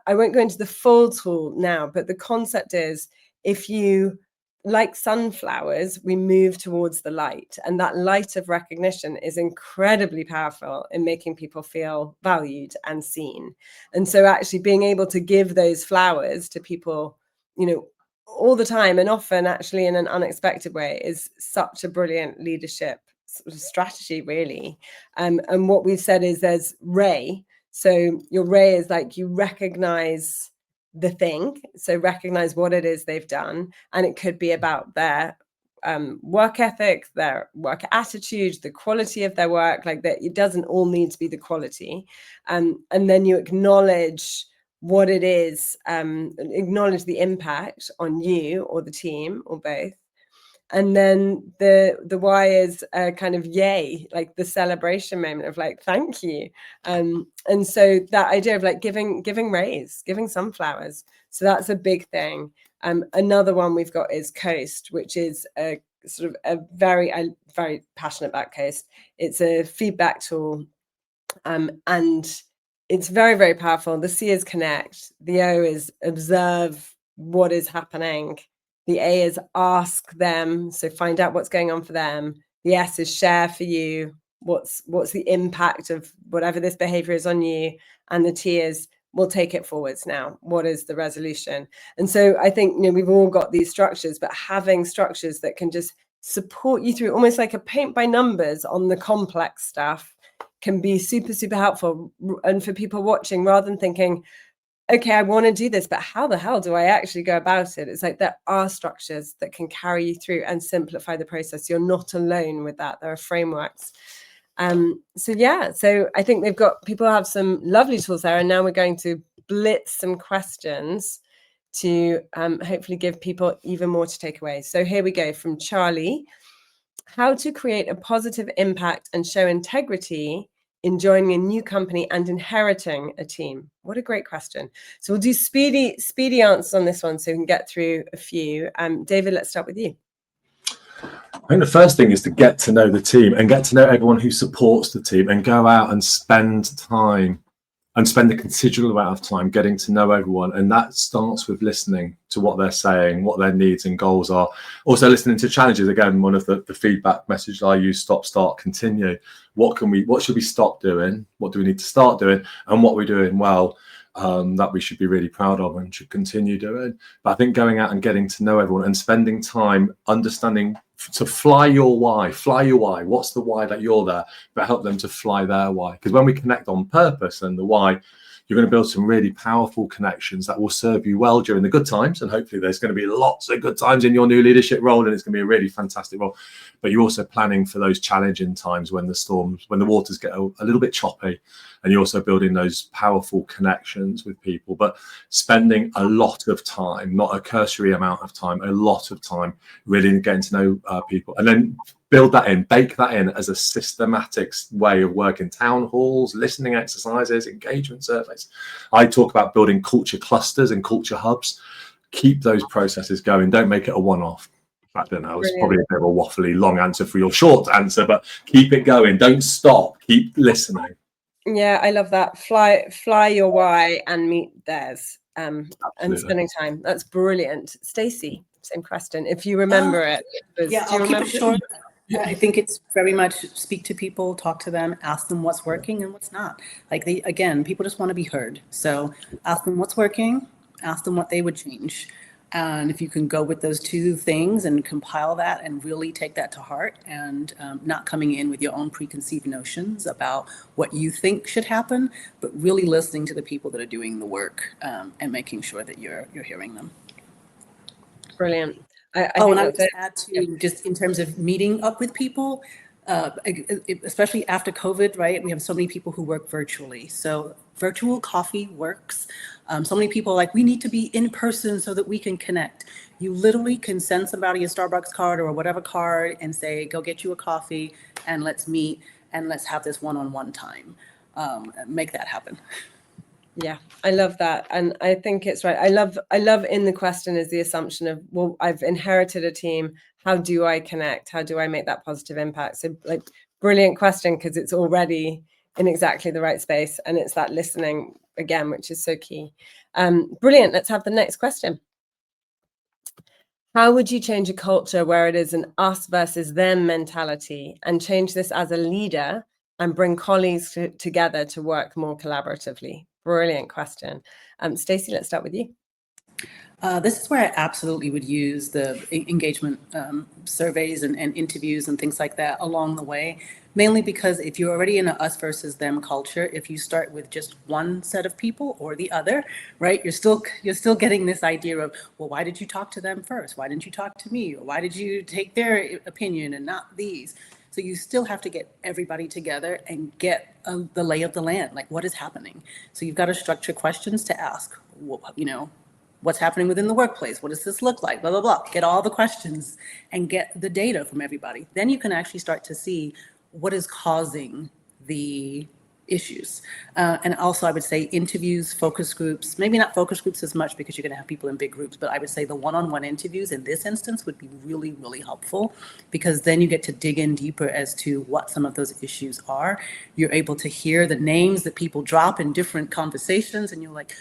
won't go into the full tool now, but the concept is, if you, like sunflowers, we move towards the light, and that light of recognition is incredibly powerful in making people feel valued and seen. And so actually being able to give those flowers to people, you know, all the time, and often actually in an unexpected way, is such a brilliant leadership sort of strategy, really. And what we've said is there's Ray. So your Ray is like, you recognize the thing, so recognize what it is they've done, and it could be about their work ethic, their work attitude, the quality of their work, like that. It doesn't all need to be the quality, and then you acknowledge what it is, acknowledge the impact on you or the team or both. And then the why is kind of yay, like the celebration moment of like, thank you. And so that idea of like giving rays, giving sunflowers. So that's a big thing. Another one we've got is Coast, which is a sort of I'm very passionate about Coast. It's a feedback tool, and it's very, very powerful. The C is connect. The O is observe what is happening. The A is ask them, so find out what's going on for them. The S is share for you. What's the impact of whatever this behavior is on you? And the T is, we'll take it forwards now. What is the resolution? And so I think, you know, we've all got these structures, but having structures that can just support you through, almost like a paint by numbers on the complex stuff, can be super, super helpful. And for people watching, rather than thinking, okay, I want to do this, but how the hell do I actually go about it? It's like there are structures that can carry you through and simplify the process. You're not alone with that. There are frameworks. So yeah, so I think people have some lovely tools there, and now we're going to blitz some questions to hopefully give people even more to take away. So here we go from Charlie. How to create a positive impact and show integrity in joining a new company and inheriting a team? What a great question. So we'll do speedy answers on this one so we can get through a few. David, let's start with you. I think the first thing is to get to know the team and get to know everyone who supports the team, and go out and spend time and spend a considerable amount of time getting to know everyone. And that starts with listening to what they're saying, what their needs and goals are. Also listening to challenges. Again, one of the feedback messages I use, stop, start, continue. What should we stop doing? What do we need to start doing? And what we're doing well, that we should be really proud of and should continue doing. But I think going out and getting to know everyone and spending time understanding, to fly your why. What's the why that you're there? But help them to fly their why. Because when we connect on purpose and the why, you're going to build some really powerful connections that will serve you well during the good times. And hopefully there's going to be lots of good times in your new leadership role, and it's going to be a really fantastic role. But you're also planning for those challenging times when the waters get a little bit choppy, and you're also building those powerful connections with people, but spending a lot of time, not a cursory amount of time, a lot of time really getting to know people, and then build that in, bake that in as a systematic way of working. Town halls, listening exercises, engagement surveys. I talk about building culture clusters and culture hubs. Keep those processes going. Don't make it a one-off. I don't know, it's probably a bit of a waffly long answer for your short answer, but keep it going. Don't stop. Keep listening. Yeah, I love that. Fly your why and meet theirs. And spending time. That's brilliant. Stacey, same question. If you remember it. I'll keep it short. I think it's very much speak to people, talk to them, ask them what's working and what's not. Like people just want to be heard. So ask them what's working, ask them what they would change. And if you can go with those two things and compile that and really take that to heart, and not coming in with your own preconceived notions about what you think should happen, but really listening to the people that are doing the work, and making sure that you're hearing them. Brilliant. And I would just add to, just in terms of meeting up with people, especially after COVID, right? We have so many people who work virtually. So virtual coffee works. So many people are like, we need to be in person so that we can connect. You literally can send somebody a Starbucks card or whatever card and say, go get you a coffee and let's meet and let's have this one-on-one time. Make that happen. Yeah, I love that. And I think it's right. I love in the question is the assumption of, well, I've inherited a team. How do I connect? How do I make that positive impact? So like, brilliant question, because it's already in exactly the right space. And it's that listening again, which is so key. Brilliant. Let's have the next question. How would you change a culture where it is an us versus them mentality, and change this as a leader and bring colleagues together to work more collaboratively? Brilliant question. Stacey, let's start with you. This is where I absolutely would use the engagement surveys and interviews and things like that along the way, mainly because if you're already in an us versus them culture, if you start with just one set of people or the other, right, you're still getting this idea of, well, why did you talk to them first? Why didn't you talk to me? Or why did you take their opinion and not these? So you still have to get everybody together and get the lay of the land, like what is happening. So you've got to structure questions to ask, what's happening within the workplace? What does this look like? Blah, blah, blah. Get all the questions and get the data from everybody. Then you can actually start to see what is causing the issues. And also I would say interviews, focus groups, maybe not focus groups as much because you're going to have people in big groups, but I would say the one-on-one interviews in this instance would be really, really helpful, because then you get to dig in deeper as to what some of those issues are. You're able to hear the names that people drop in different conversations, and you're like,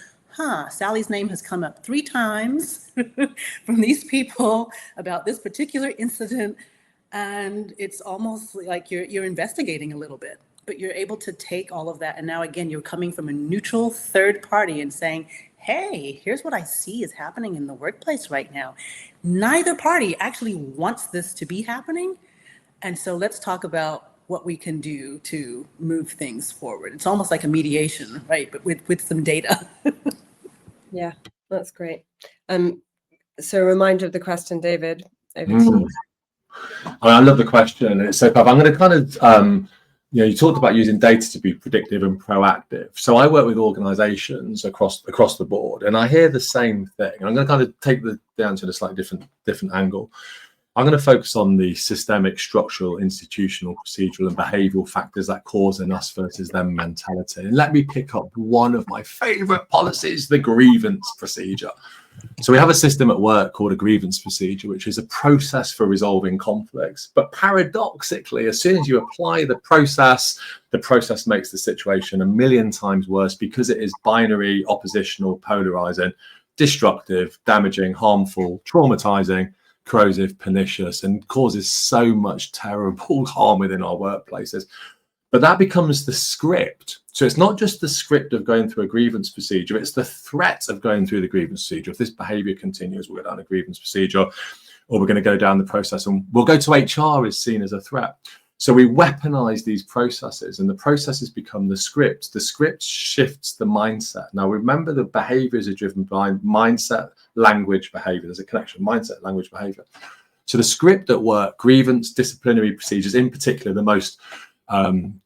Sally's name has come up 3 times from these people about this particular incident. And it's almost like you're investigating a little bit, but you're able to take all of that. And now, again, you're coming from a neutral third party and saying, hey, here's what I see is happening in the workplace right now. Neither party actually wants this to be happening. And so let's talk about what we can do to move things forward. It's almost like a mediation, right? But with some data. Yeah, that's great. So a reminder of the question, David, over to you. I love the question, and it's so tough. I'm going to kind of, you talked about using data to be predictive and proactive. So I work with organizations across the board, and I hear the same thing. And I'm going to kind of take the answer in a slightly different angle. I'm going to focus on the systemic, structural, institutional, procedural, and behavioral factors that cause an us versus them mentality. And let me pick up one of my favorite policies, the grievance procedure. So we have a system at work called a grievance procedure, which is a process for resolving conflicts. But paradoxically, as soon as you apply the process makes the situation a million times worse, because it is binary, oppositional, polarizing, destructive, damaging, harmful, traumatizing, corrosive, pernicious, and causes so much terrible harm within our workplaces. But that becomes the script. So it's not just the script of going through a grievance procedure, it's the threat of going through the grievance procedure. If this behavior continues, we'll go down a grievance procedure, or we're going to go down the process and we'll go to HR is seen as a threat. So we weaponize these processes, and the processes become the script. The script shifts the mindset. Now, remember, the behaviors are driven by mindset, language, behavior. There's a connection, mindset, language, behavior. So the script at work, grievance, disciplinary procedures, in particular, the most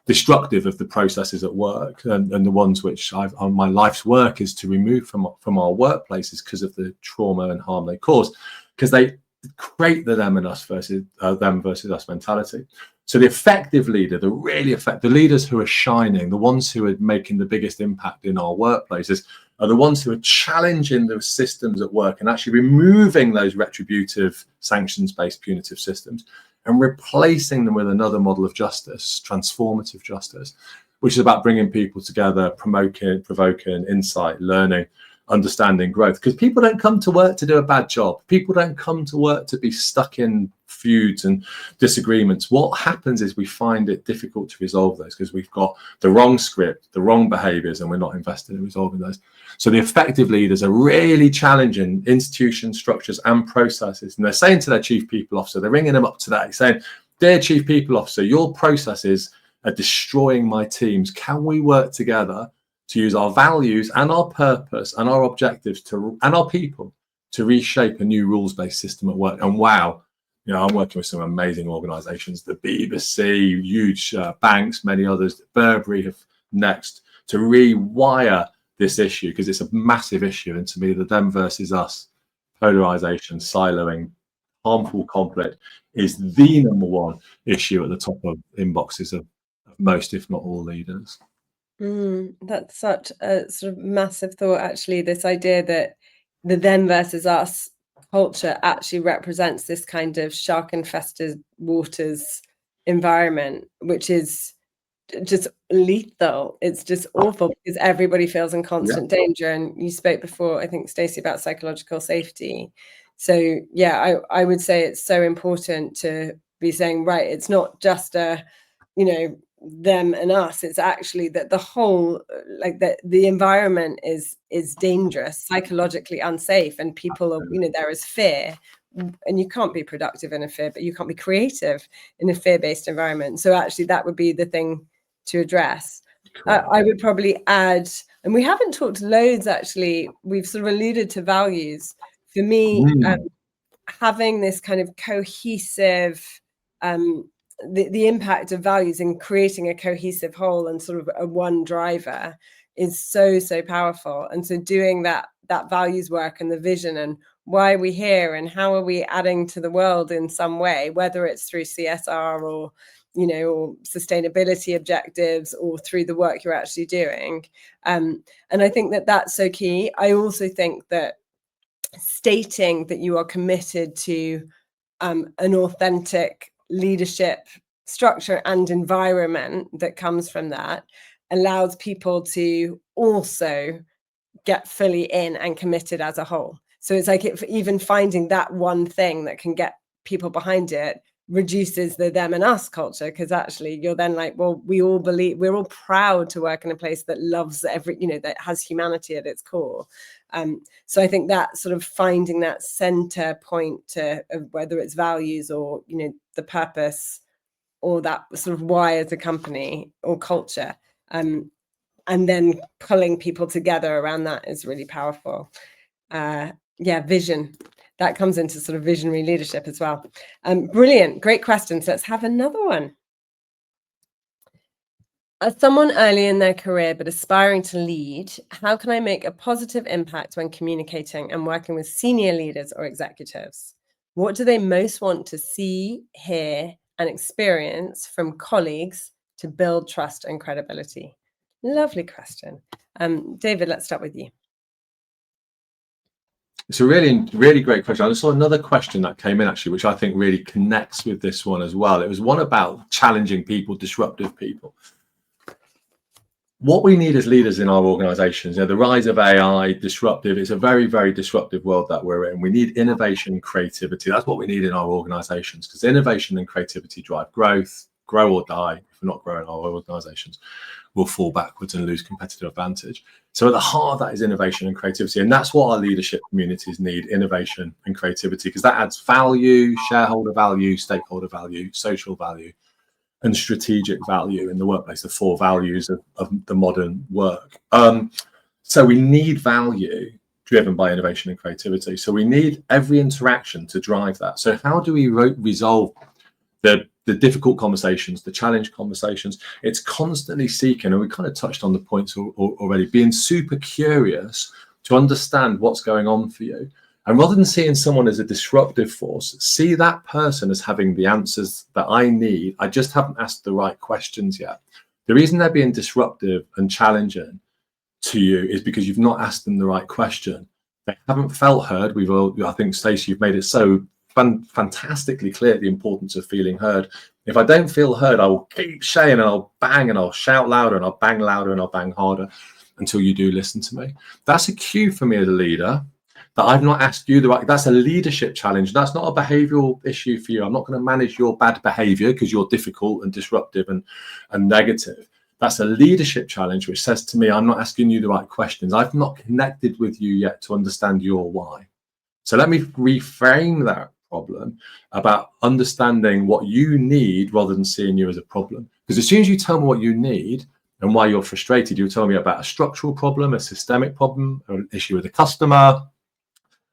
destructive of the processes at work, and the ones which on my life's work is to remove from our workplaces because of the trauma and harm they cause, because they create the them and us versus them versus us mentality. So the effective leader, the really effective leaders who are shining, the ones who are making the biggest impact in our workplaces, are the ones who are challenging the systems at work and actually removing those retributive, sanctions-based punitive systems and replacing them with another model of justice, transformative justice, which is about bringing people together, provoking insight, learning, understanding, growth. Because people don't come to work to do a bad job. People don't come to work to be stuck in feuds and disagreements. What happens is we find it difficult to resolve those because we've got the wrong script, the wrong behaviors, and we're not invested in resolving those. So the effective leaders are really challenging institutions, structures, and processes. And they're saying to their chief people officer, they're ringing them up today saying, "Dear chief people officer, your processes are destroying my teams. Can we work together to use our values and our purpose and our objectives and our people to reshape a new rules-based system at work?" And wow, I'm working with some amazing organizations, the BBC, huge banks, many others, Burberry have next, to rewire this issue, because it's a massive issue. And to me, the them versus us, polarization, siloing, harmful conflict is the number one issue at the top of inboxes of most, if not all, leaders. That's such a sort of massive thought, actually, this idea that the them versus us culture actually represents this kind of shark-infested waters environment, which is just lethal. It's just awful because everybody feels in constant danger. And you spoke before, I think, Stacey, about psychological safety. So yeah, I would say it's so important to be saying, right, it's not just a, them and us. It's actually that the whole, like the environment is dangerous, psychologically unsafe, and people are, there is fear, and you can't be productive in a fear, but you can't be creative in a fear-based environment. So actually that would be the thing to address. I would probably add, and we haven't talked loads, actually, we've sort of alluded to values. For me, having this kind of cohesive, the impact of values in creating a cohesive whole and sort of a one driver is so powerful. And so doing that values work and the vision and why are we here and how are we adding to the world in some way, whether it's through CSR or or sustainability objectives or through the work you're actually doing. And I think that that's so key. I also think that stating that you are committed to an authentic leadership structure and environment that comes from that allows people to also get fully in and committed as a whole. So it's like even finding that one thing that can get people behind it reduces the them and us culture, because actually you're then like, well, we all believe, we're all proud to work in a place that loves that has humanity at its core. So I think that sort of finding that center point to whether it's values or the purpose or that sort of why as a company or culture, and then pulling people together around that is really powerful. Vision. That comes into sort of visionary leadership as well. Brilliant. Great questions. Let's have another one. As someone early in their career but aspiring to lead, how can I make a positive impact when communicating and working with senior leaders or executives? What do they most want to see, hear, and experience from colleagues to build trust and credibility? Lovely question. David, let's start with you. It's a really great question. I just saw another question that came in, actually, which I think really connects with this one as well. It was one about challenging people, disruptive people. What we need as leaders in our organizations, the rise of AI, disruptive, it's a very, very disruptive world that we're in. We need innovation and creativity. That's what we need in our organizations, because innovation and creativity drive growth, grow or die. If we're not growing our organizations, we'll fall backwards and lose competitive advantage. So at the heart of that is innovation and creativity. And that's what our leadership communities need, innovation and creativity, because that adds value, shareholder value, stakeholder value, social value. and strategic value in the workplace, the 4 values of the modern work. So we need value driven by innovation and creativity. So we need every interaction to drive that. So how do we resolve the difficult conversations, the challenge conversations? It's constantly seeking, and we kind of touched on the points already, being super curious to understand what's going on for you. And rather than seeing someone as a disruptive force, see that person as having the answers that I need. I just haven't asked the right questions yet. The reason they're being disruptive and challenging to you is because you've not asked them the right question. They haven't felt heard. I think, Stacey, you've made it so fantastically clear the importance of feeling heard. If I don't feel heard, I will keep saying, and I'll bang, and I'll shout louder, and I'll bang louder, and I'll bang harder until you do listen to me. That's a cue for me as a leader that I've not asked you the right. That's a leadership challenge. That's not a behavioral issue for you. I'm not going to manage your bad behavior because you're difficult and disruptive and negative. That's a leadership challenge, which says to me, I'm not asking you the right questions. I've not connected with you yet to understand your why. So let me reframe that problem about understanding what you need rather than seeing you as a problem. Because as soon as you tell me what you need and why you're frustrated, you tell me about a structural problem, a systemic problem, or an issue with a customer.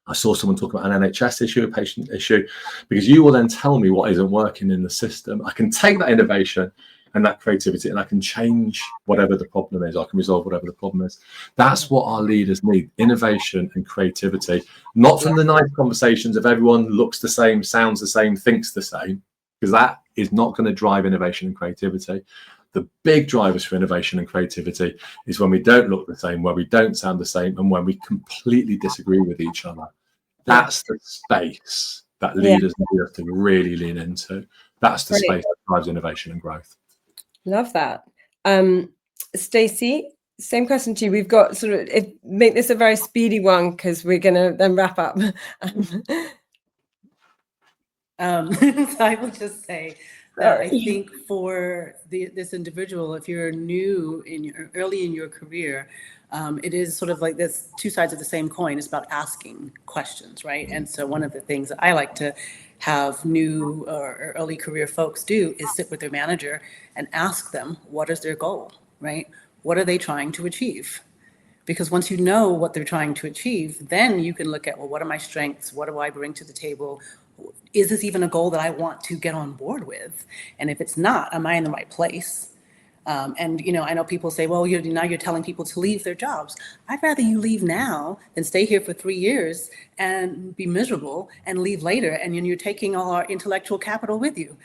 I saw someone talk about an NHS issue, a patient issue, because you will then tell me what isn't working in the system. I can take that innovation and that creativity, and I can change whatever the problem is. I can resolve whatever the problem is. That's what our leaders need: innovation and creativity, not from the nice conversations of everyone looks the same, sounds the same, thinks the same, because that is not going to drive innovation and creativity. The big drivers for innovation and creativity is when we don't look the same, where we don't sound the same, and when we completely disagree with each other. That's the space that leaders need us to really lean into. That's the space that drives innovation and growth. Love that. Stacey, same question to you. We've got make this a very speedy one because we're going to then wrap up. So I will just say that I think for this individual, if you're new early in your career, it is sort of like this 2 sides of the same coin. It's about asking questions, right? And so one of the things that I like to have new or early career folks do is sit with their manager and ask them, what is their goal, right? What are they trying to achieve? Because once you know what they're trying to achieve, then you can look at, well, what are my strengths? What do I bring to the table? Is this even a goal that I want to get on board with? And if it's not, am I in the right place? And, I know people say, well, now you're telling people to leave their jobs. I'd rather you leave now than stay here for 3 years and be miserable and leave later. And you're taking all our intellectual capital with you,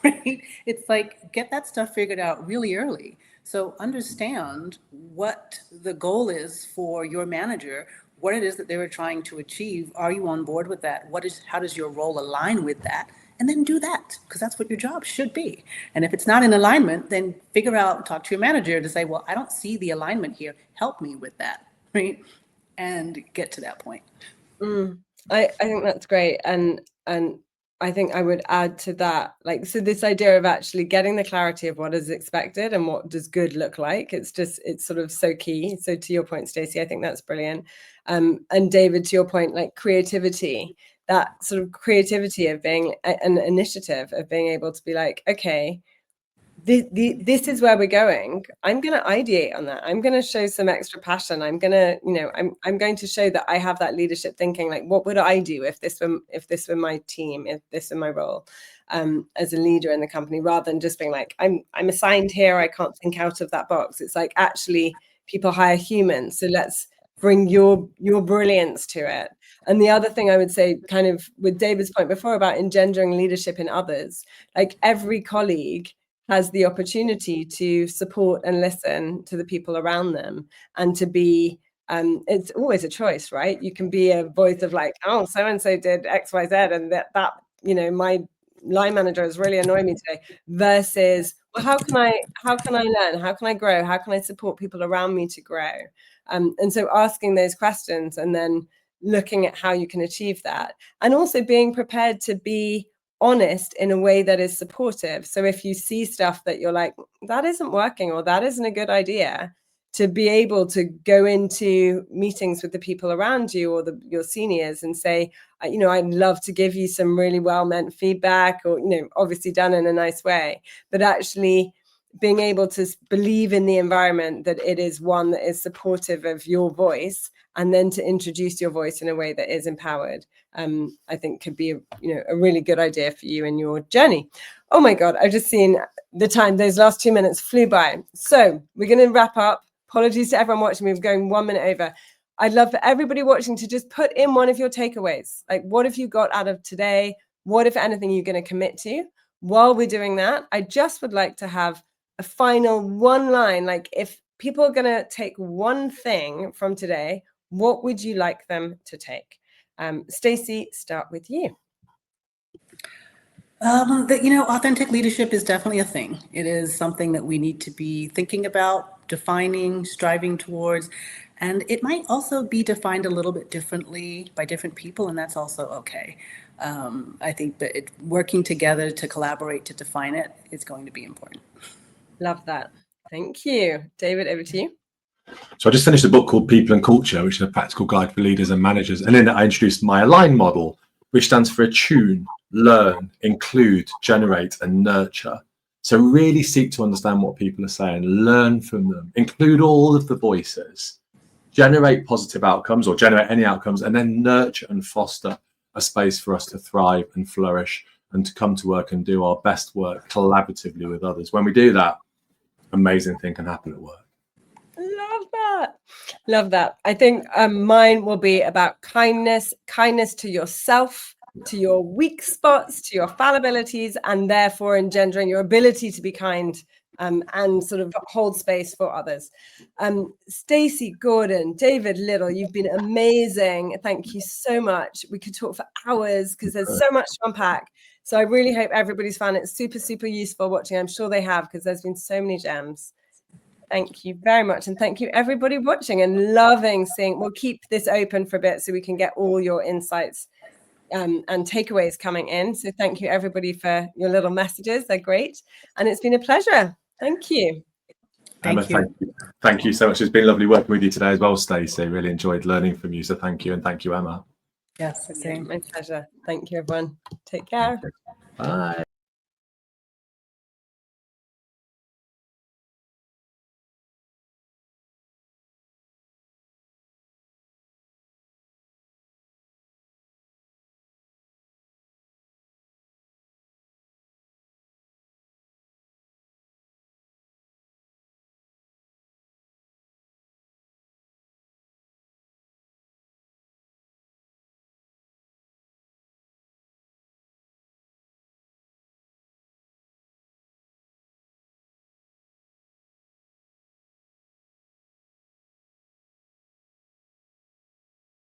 right? It's like, get that stuff figured out really early. So understand what the goal is for your manager, what it is that they were trying to achieve. Are you on board with that? How does your role align with that? And then do that, because that's what your job should be. And if it's not in alignment, then talk to your manager to say, well, I don't see the alignment here. Help me with that, right? And get to that point. I think that's great. And I think I would add to that, so this idea of actually getting the clarity of what is expected and what does good look like, it's sort of so key. So to your point, Stacey, I think that's brilliant. And David, to your point, creativity, that sort of creativity of being an initiative, of being able to be like, okay, this is where we're going. I'm going to ideate on that. I'm going to show some extra passion. I'm going to, I'm going to show that I have that leadership thinking, what would I do if this were my team, if this were my role as a leader in the company, rather than just being like, I'm assigned here, I can't think out of that box. It's like, actually, people hire humans. So let's bring your brilliance to it. And the other thing I would say, kind of with David's point before about engendering leadership in others, every colleague has the opportunity to support and listen to the people around them, and to be, it's always a choice, right? You can be a voice of oh, so-and-so did X, Y, Z, and that, my line manager is really annoying me today, versus, well, how can I learn? How can I grow? How can I support people around me to grow? And so asking those questions and then looking at how you can achieve that, and also being prepared to be honest in a way that is supportive. So if you see stuff that you're like, that isn't working, or that isn't a good idea, to be able to go into meetings with the people around you or your seniors and say, you know, I'd love to give you some really well-meant feedback, or, you know, obviously done in a nice way, but actually being able to believe in the environment that it is one that is supportive of your voice, and then to introduce your voice in a way that is empowered, I think could be, you know, a really good idea for you in your journey. Oh my God, I've just seen the time. Those last 2 minutes flew by. So we're going to wrap up. Apologies to everyone watching. We're going 1 minute over. I'd love for everybody watching to just put in one of your takeaways. Like, what have you got out of today? What, if anything, you're going to commit to? While we're doing that, I just would like to have a final one line. Like, if people are going to take one thing from today, what would you like them to take? Stacey, start with you. You know, authentic leadership is definitely a thing. It is something that we need to be thinking about, defining, striving towards, and it might also be defined a little bit differently by different people, and that's also okay. I think that working together to collaborate to define it is going to be important. Love that. Thank you. David, over to you. So I just finished a book called People and Culture, which is a practical guide for leaders and managers. And in it, I introduced my ALIGN model, which stands for attune, learn, include, generate, and nurture. So really seek to understand what people are saying, learn from them, include all of the voices, generate positive outcomes or generate any outcomes, and then nurture and foster a space for us to thrive and flourish and to come to work and do our best work collaboratively with others. When we do that, amazing thing can happen at work. Love that. Love that. I think mine will be about kindness to yourself, to your weak spots, to your fallibilities, and therefore engendering your ability to be kind and sort of hold space for others. Stacey Gordon, David Liddle, you've been amazing. Thank you so much. We could talk for hours because there's so much to unpack. So I really hope everybody's found it super, super useful watching. I'm sure they have, because there's been so many gems. Thank you very much. And thank you everybody watching and loving seeing. We'll keep this open for a bit so we can get all your insights and takeaways coming in. So thank you everybody for your little messages. They're great. And it's been a pleasure. Thank you. Emma, thank you so much. It's been lovely working with you today as well, Stacey. Really enjoyed learning from you. So thank you. And thank you, Emma. Yes, the same. My pleasure. Thank you, everyone. Take care. Bye.